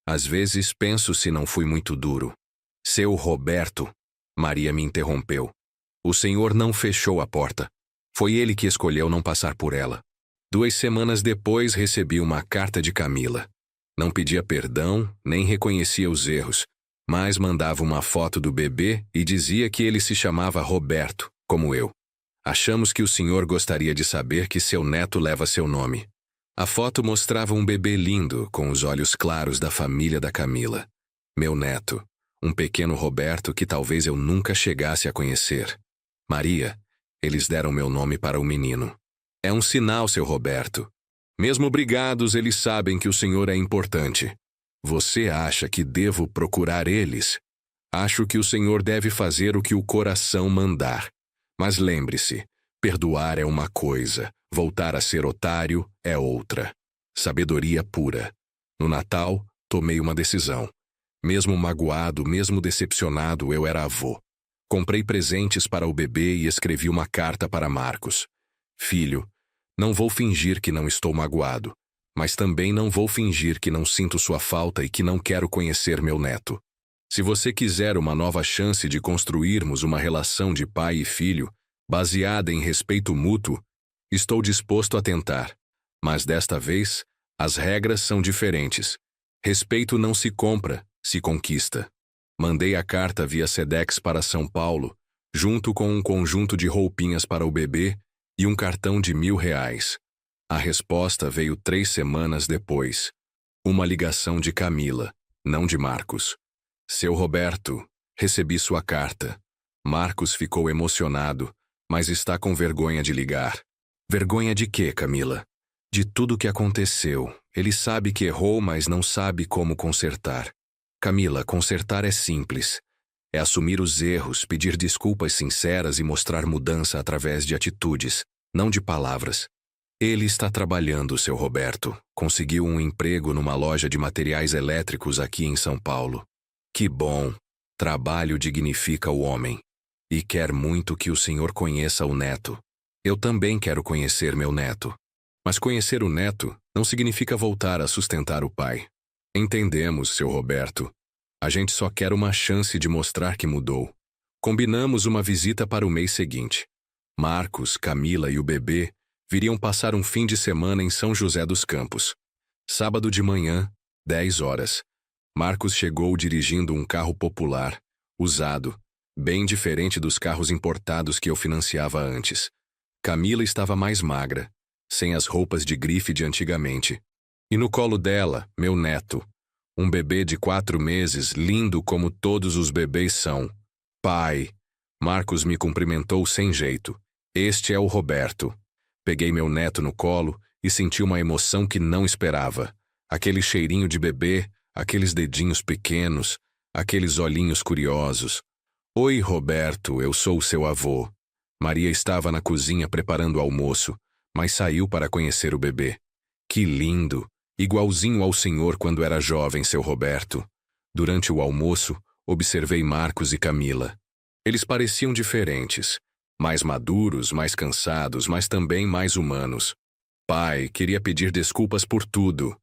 Às vezes penso se não fui muito duro. Seu Roberto, Maria me interrompeu. O senhor não fechou a porta. Foi ele que escolheu não passar por ela. 2 semanas depois recebi uma carta de Camila. Não pedia perdão, nem reconhecia os erros, mas mandava uma foto do bebê e dizia que ele se chamava Roberto, como eu. Achamos que o senhor gostaria de saber que seu neto leva seu nome. A foto mostrava um bebê lindo, com os olhos claros da família da Camila. Meu neto, um pequeno Roberto que talvez eu nunca chegasse a conhecer. Maria, eles deram meu nome para o menino. É um sinal, seu Roberto. Mesmo brigados, eles sabem que o senhor é importante. Você acha que devo procurar eles? Acho que o senhor deve fazer o que o coração mandar. Mas lembre-se, perdoar é uma coisa, voltar a ser otário é outra. Sabedoria pura. No Natal, tomei uma decisão. Mesmo magoado, mesmo decepcionado, eu era avô. Comprei presentes para o bebê e escrevi uma carta para Marcos. Filho, não vou fingir que não estou magoado, mas também não vou fingir que não sinto sua falta e que não quero conhecer meu neto. Se você quiser uma nova chance de construirmos uma relação de pai e filho, baseada em respeito mútuo, estou disposto a tentar. Mas desta vez, as regras são diferentes. Respeito não se compra, se conquista. Mandei a carta via Sedex para São Paulo, junto com um conjunto de roupinhas para o bebê e um cartão de R$1.000. A resposta veio 3 semanas depois. Uma ligação de Camila, não de Marcos. Seu Roberto, recebi sua carta. Marcos ficou emocionado, mas está com vergonha de ligar. Vergonha de quê, Camila? De tudo o que aconteceu. Ele sabe que errou, mas não sabe como consertar. Camila, consertar é simples. É assumir os erros, pedir desculpas sinceras e mostrar mudança através de atitudes, não de palavras. Ele está trabalhando, seu Roberto. Conseguiu um emprego numa loja de materiais elétricos aqui em São Paulo. Que bom! Trabalho dignifica o homem. E quer muito que o senhor conheça o neto. Eu também quero conhecer meu neto. Mas conhecer o neto não significa voltar a sustentar o pai. Entendemos, seu Roberto. A gente só quer uma chance de mostrar que mudou. Combinamos uma visita para o mês seguinte. Marcos, Camila e o bebê viriam passar um fim de semana em São José dos Campos. Sábado de manhã, 10 horas. Marcos chegou dirigindo um carro popular, usado, bem diferente dos carros importados que eu financiava antes. Camila estava mais magra, sem as roupas de grife de antigamente. E no colo dela, meu neto, um bebê de 4 meses, lindo como todos os bebês são. Pai! Marcos me cumprimentou sem jeito. Este é o Roberto. Peguei meu neto no colo e senti uma emoção que não esperava. Aquele cheirinho de bebê, aqueles dedinhos pequenos, aqueles olhinhos curiosos. Oi, Roberto, eu sou o seu avô. Maria estava na cozinha preparando o almoço, mas saiu para conhecer o bebê. Que lindo! Igualzinho ao senhor quando era jovem, seu Roberto. Durante o almoço, observei Marcos e Camila. Eles pareciam diferentes. Mais maduros, mais cansados, mas também mais humanos. Pai, queria pedir desculpas por tudo.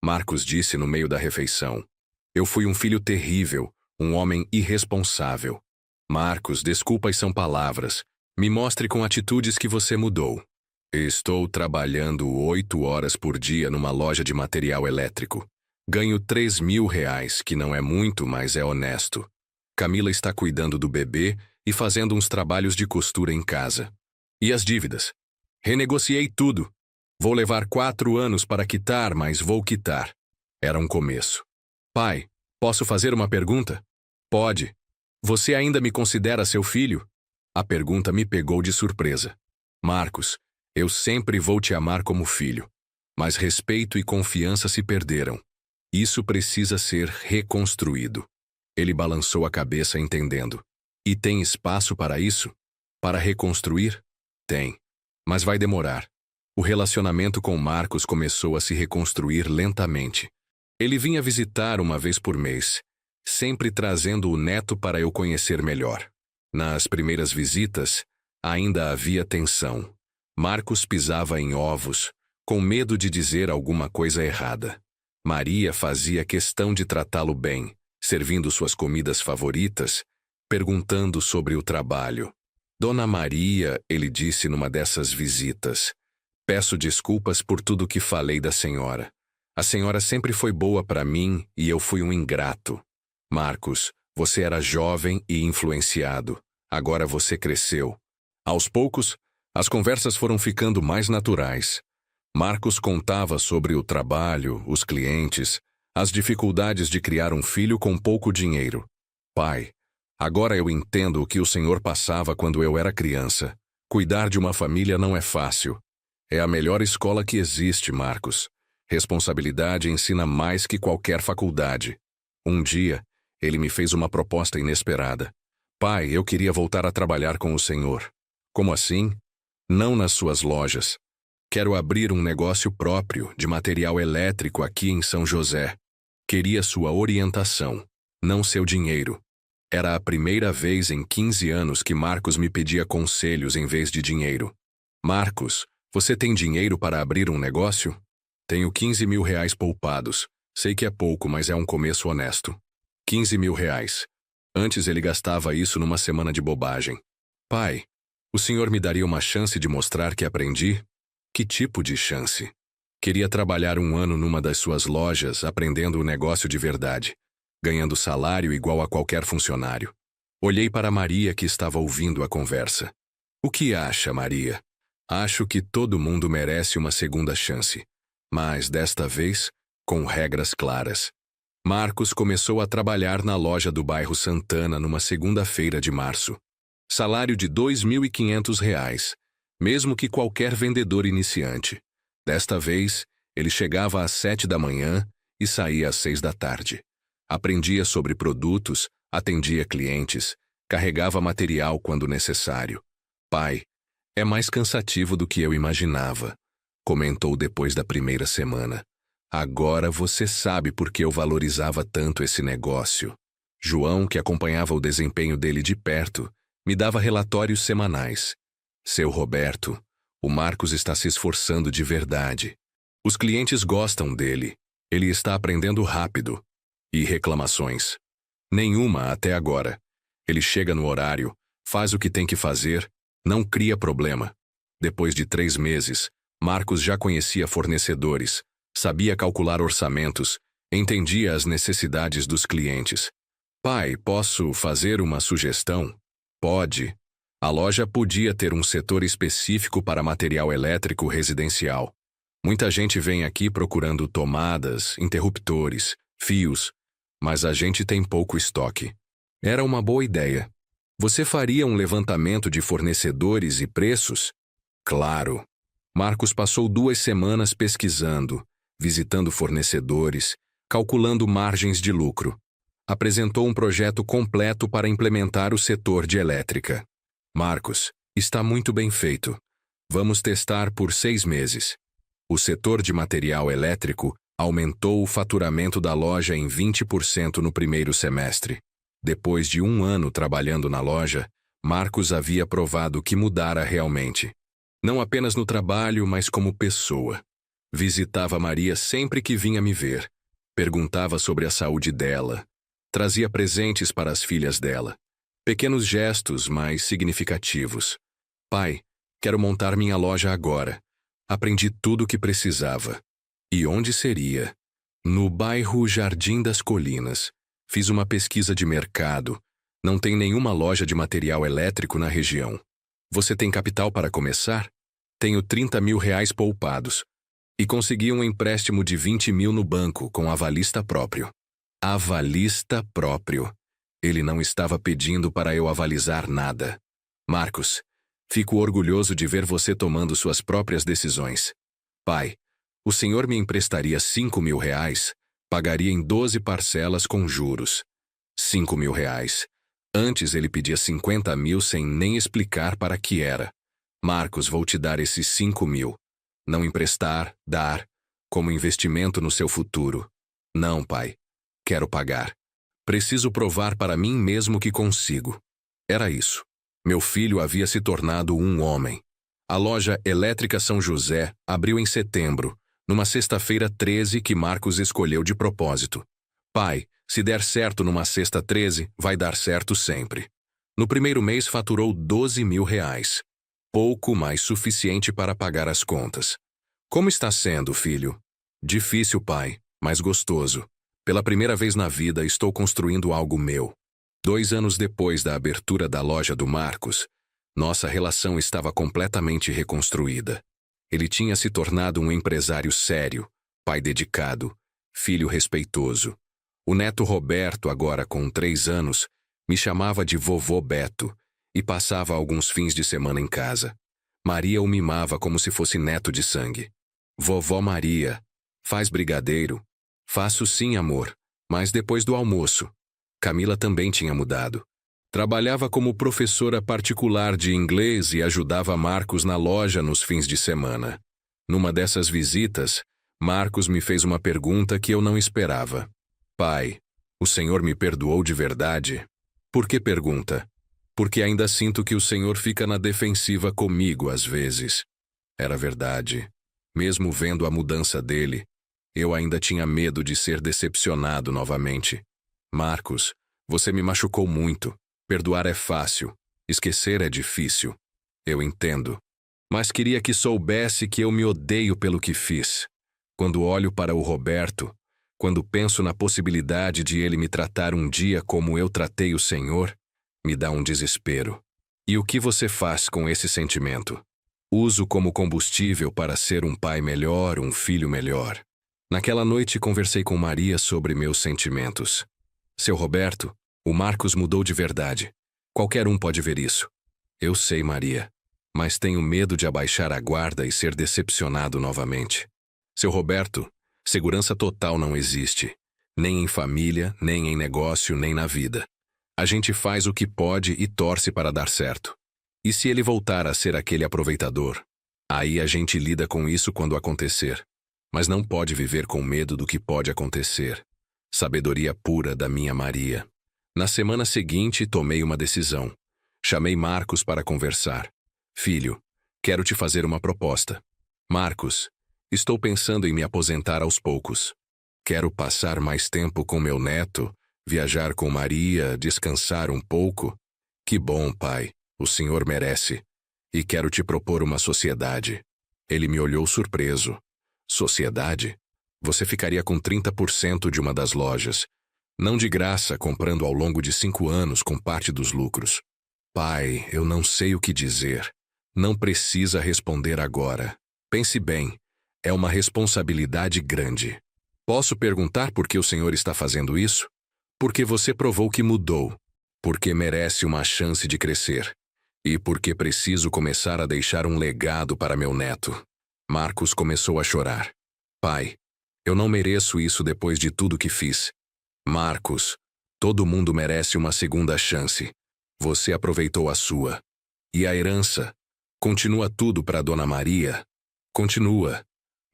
Marcos disse no meio da refeição. Eu fui um filho terrível, um homem irresponsável. Marcos, desculpas são palavras. Me mostre com atitudes que você mudou. Estou trabalhando 8 horas por dia numa loja de material elétrico. Ganho R$ 3.000, que não é muito, mas é honesto. Camila está cuidando do bebê e fazendo uns trabalhos de costura em casa. E as dívidas? Renegociei tudo. Vou levar 4 anos para quitar, mas vou quitar. Era um começo. Pai, posso fazer uma pergunta? Pode. Você ainda me considera seu filho? A pergunta me pegou de surpresa. Marcos, eu sempre vou te amar como filho. Mas respeito e confiança se perderam. Isso precisa ser reconstruído. Ele balançou a cabeça entendendo. E tem espaço para isso? Para reconstruir? Tem. Mas vai demorar. O relacionamento com Marcos começou a se reconstruir lentamente. Ele vinha visitar uma vez por mês, sempre trazendo o neto para eu conhecer melhor. Nas primeiras visitas, ainda havia tensão. Marcos pisava em ovos, com medo de dizer alguma coisa errada. Maria fazia questão de tratá-lo bem, servindo suas comidas favoritas, perguntando sobre o trabalho. Dona Maria, ele disse numa dessas visitas, peço desculpas por tudo que falei da senhora. A senhora sempre foi boa para mim e eu fui um ingrato. Marcos, você era jovem e influenciado. Agora você cresceu. Aos poucos, as conversas foram ficando mais naturais. Marcos contava sobre o trabalho, os clientes, as dificuldades de criar um filho com pouco dinheiro. Pai, agora eu entendo o que o senhor passava quando eu era criança. Cuidar de uma família não é fácil. É a melhor escola que existe, Marcos. Responsabilidade ensina mais que qualquer faculdade. Um dia, ele me fez uma proposta inesperada. Pai, eu queria voltar a trabalhar com o senhor. Como assim? Não nas suas lojas. Quero abrir um negócio próprio de material elétrico aqui em São José. Queria sua orientação, não seu dinheiro. Era a primeira vez em 15 anos que Marcos me pedia conselhos em vez de dinheiro. Marcos, você tem dinheiro para abrir um negócio? Tenho R$ 15.000 poupados. Sei que é pouco, mas é um começo honesto. R$ 15.000. Antes ele gastava isso numa semana de bobagem. Pai, o senhor me daria uma chance de mostrar que aprendi? Que tipo de chance? Queria trabalhar 1 ano numa das suas lojas, aprendendo o negócio de verdade, ganhando salário igual a qualquer funcionário. Olhei para Maria, que estava ouvindo a conversa. O que acha, Maria? Acho que todo mundo merece uma segunda chance, mas desta vez, com regras claras. Marcos começou a trabalhar na loja do bairro Santana numa segunda-feira de março. Salário de R$ 2.500, mesmo que qualquer vendedor iniciante. Desta vez, ele chegava às 7 da manhã e saía às 6 da tarde. Aprendia sobre produtos, atendia clientes, carregava material quando necessário. Pai, é mais cansativo do que eu imaginava, comentou depois da primeira semana. Agora você sabe por que eu valorizava tanto esse negócio. João, que acompanhava o desempenho dele de perto, me dava relatórios semanais. Seu Roberto, o Marcos está se esforçando de verdade. Os clientes gostam dele. Ele está aprendendo rápido. E reclamações? Nenhuma até agora. Ele chega no horário, faz o que tem que fazer, não cria problema. Depois de 3 meses, Marcos já conhecia fornecedores, sabia calcular orçamentos, entendia as necessidades dos clientes. Pai, posso fazer uma sugestão? Pode. A loja podia ter um setor específico para material elétrico residencial. Muita gente vem aqui procurando tomadas, interruptores, fios, mas a gente tem pouco estoque. Era uma boa ideia. Você faria um levantamento de fornecedores e preços? Claro. Marcos passou 2 semanas pesquisando, visitando fornecedores, calculando margens de lucro. Apresentou um projeto completo para implementar o setor de elétrica. Marcos, Está muito bem feito. Vamos testar por 6 meses. O setor de material elétrico aumentou o faturamento da loja em 20% no primeiro semestre. Depois de 1 ano trabalhando na loja, Marcos havia provado que mudara realmente. Não apenas no trabalho, mas como pessoa. Visitava Maria sempre que vinha me ver. Perguntava sobre a saúde dela. Trazia presentes para as filhas dela. Pequenos gestos, mas significativos. Pai, quero montar minha loja agora. Aprendi tudo o que precisava. E onde seria? No bairro Jardim das Colinas. Fiz uma pesquisa de mercado. Não tem nenhuma loja de material elétrico na região. Você tem capital para começar? Tenho 30 mil reais poupados. E consegui um empréstimo de 20 mil no banco com avalista próprio. Avalista próprio. Ele não estava pedindo para eu avalizar nada. Marcos, fico orgulhoso de ver você tomando suas próprias decisões. Pai, o senhor me emprestaria 5 mil reais, pagaria em 12 parcelas com juros. 5 mil reais. Antes ele pedia 50 mil sem nem explicar para que era. Marcos, vou te dar esses 5 mil. Não emprestar, dar, como investimento no seu futuro. Não, pai. Quero pagar. Preciso provar para mim mesmo que consigo. Era isso. Meu filho havia se tornado um homem. A loja Elétrica São José abriu em setembro, numa sexta-feira 13 que Marcos escolheu de propósito. Pai, se der certo numa sexta 13, vai dar certo sempre. No primeiro mês faturou 12 mil reais. Pouco, mas suficiente para pagar as contas. Como está sendo, filho? Difícil, pai, mas gostoso. Pela primeira vez na vida estou construindo algo meu. 2 anos depois da abertura da loja do Marcos, nossa relação estava completamente reconstruída. Ele tinha se tornado um empresário sério, pai dedicado, filho respeitoso. O neto Roberto, agora com 3 anos, me chamava de vovô Beto e passava alguns fins de semana em casa. Maria o mimava como se fosse neto de sangue. Vovó Maria, faz brigadeiro? Faço sim, amor, mas depois do almoço. Camila também tinha mudado. Trabalhava como professora particular de inglês e ajudava Marcos na loja nos fins de semana. Numa dessas visitas, Marcos me fez uma pergunta que eu não esperava. Pai, o senhor me perdoou de verdade? Por que pergunta? Porque ainda sinto que o senhor fica na defensiva comigo às vezes. Era verdade. Mesmo vendo a mudança dele, eu ainda tinha medo de ser decepcionado novamente. Marcos, você me machucou muito. Perdoar é fácil. Esquecer é difícil. Eu entendo. Mas queria que soubesse que eu me odeio pelo que fiz. Quando olho para o Roberto, quando penso na possibilidade de ele me tratar um dia como eu tratei o Senhor, me dá um desespero. E o que você faz com esse sentimento? Uso como combustível para ser um pai melhor, um filho melhor. Naquela noite conversei com Maria sobre meus sentimentos. Seu Roberto, o Marcos mudou de verdade. Qualquer um pode ver isso. Eu sei, Maria, mas tenho medo de abaixar a guarda e ser decepcionado novamente. Seu Roberto, segurança total não existe. Nem em família, nem em negócio, nem na vida. A gente faz o que pode e torce para dar certo. E se ele voltar a ser aquele aproveitador? Aí a gente lida com isso quando acontecer. Mas não pode viver com medo do que pode acontecer. Sabedoria pura da minha Maria. Na semana seguinte, tomei uma decisão. Chamei Marcos para conversar. Filho, quero te fazer uma proposta. Marcos, estou pensando em me aposentar aos poucos. Quero passar mais tempo com meu neto, viajar com Maria, descansar um pouco. Que bom, pai, o senhor merece. E quero te propor uma sociedade. Ele me olhou surpreso. Sociedade? Você ficaria com 30% de uma das lojas. Não de graça, comprando ao longo de 5 anos com parte dos lucros. Pai, eu não sei o que dizer. Não precisa responder agora. Pense bem, é uma responsabilidade grande. Posso perguntar por que o senhor está fazendo isso? Porque você provou que mudou. Porque merece uma chance de crescer. E porque preciso começar a deixar um legado para meu neto. Marcos começou a chorar. Pai, eu não mereço isso depois de tudo que fiz. Marcos, todo mundo merece uma segunda chance. Você aproveitou a sua. E a herança? Continua tudo para Dona Maria? Continua.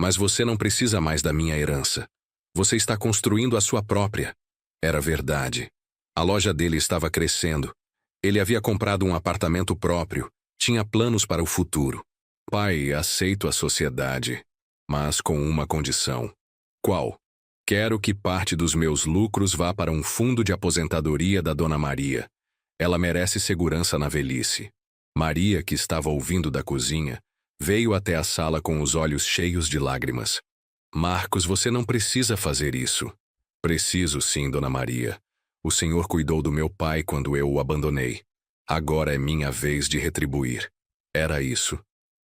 Mas você não precisa mais da minha herança. Você está construindo a sua própria. Era verdade. A loja dele estava crescendo. Ele havia comprado um apartamento próprio. Tinha planos para o futuro. Pai, aceito a sociedade, mas com uma condição. Qual? Quero que parte dos meus lucros vá para um fundo de aposentadoria da Dona Maria. Ela merece segurança na velhice. Maria, que estava ouvindo da cozinha, veio até a sala com os olhos cheios de lágrimas. Marcos, você não precisa fazer isso. Preciso sim, Dona Maria. O Senhor cuidou do meu pai quando eu o abandonei. Agora é minha vez de retribuir. Era isso.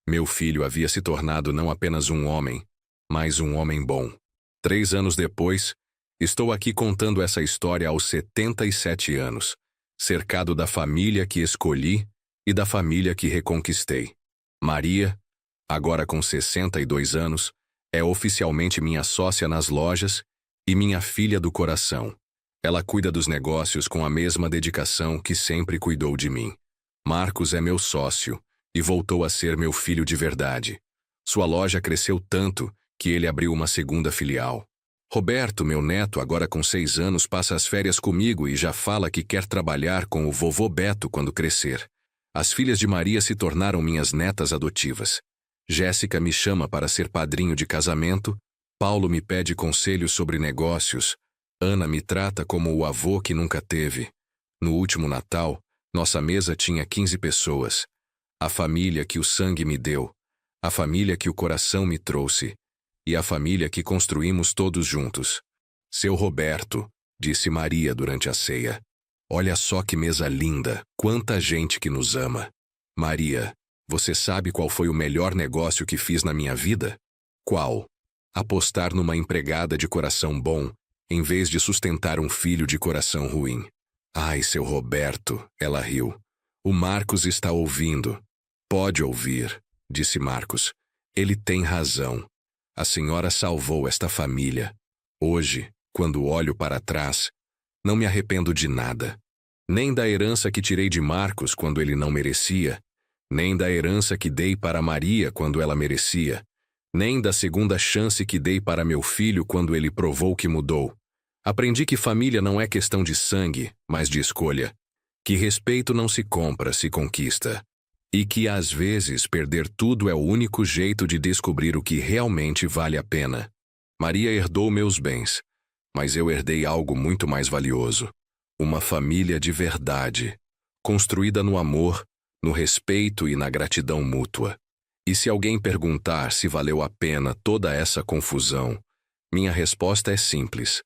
Meu filho havia se tornado não apenas um homem, mas um homem bom. 3 anos depois, estou aqui contando essa história aos 77 anos, cercado da família que escolhi e da família que reconquistei. Maria, agora com 62 anos, é oficialmente minha sócia nas lojas e minha filha do coração. Ela cuida dos negócios com a mesma dedicação que sempre cuidou de mim. Marcos é meu sócio e voltou a ser meu filho de verdade. Sua loja cresceu tanto que ele abriu uma segunda filial. Roberto, meu neto, agora com 6 anos, passa as férias comigo e já fala que quer trabalhar com o vovô Beto quando crescer. As filhas de Maria se tornaram minhas netas adotivas. Jéssica me chama para ser padrinho de casamento, Paulo me pede conselhos sobre negócios, Ana me trata como o avô que nunca teve. No último Natal, nossa mesa tinha 15 pessoas. A família que o sangue me deu, a família que o coração me trouxe, e a família que construímos todos juntos. Seu Roberto, disse Maria durante a ceia. Olha só que mesa linda, quanta gente que nos ama. Maria, você sabe qual foi o melhor negócio que fiz na minha vida? Qual? Apostar numa empregada de coração bom, em vez de sustentar um filho de coração ruim. Ai, seu Roberto, ela riu. O Marcos está ouvindo. Pode ouvir, disse Marcos. Ele tem razão. A senhora salvou esta família. Hoje, quando olho para trás, não me arrependo de nada. Nem da herança que tirei de Marcos quando ele não merecia, nem da herança que dei para Maria quando ela merecia, nem da segunda chance que dei para meu filho quando ele provou que mudou. Aprendi que família não é questão de sangue, mas de escolha. Que respeito não se compra, se conquista. E que, às vezes, perder tudo é o único jeito de descobrir o que realmente vale a pena. Maria herdou meus bens, mas eu herdei algo muito mais valioso. Uma família de verdade, construída no amor, no respeito e na gratidão mútua. E se alguém perguntar se valeu a pena toda essa confusão, minha resposta é simples.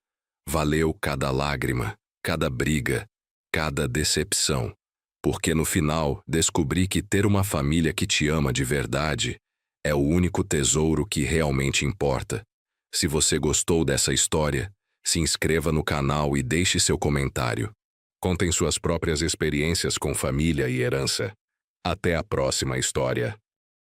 Valeu cada lágrima, cada briga, cada decepção. Porque no final descobri que ter uma família que te ama de verdade é o único tesouro que realmente importa. Se você gostou dessa história, se inscreva no canal e deixe seu comentário. Contem suas próprias experiências com família e herança. Até a próxima história.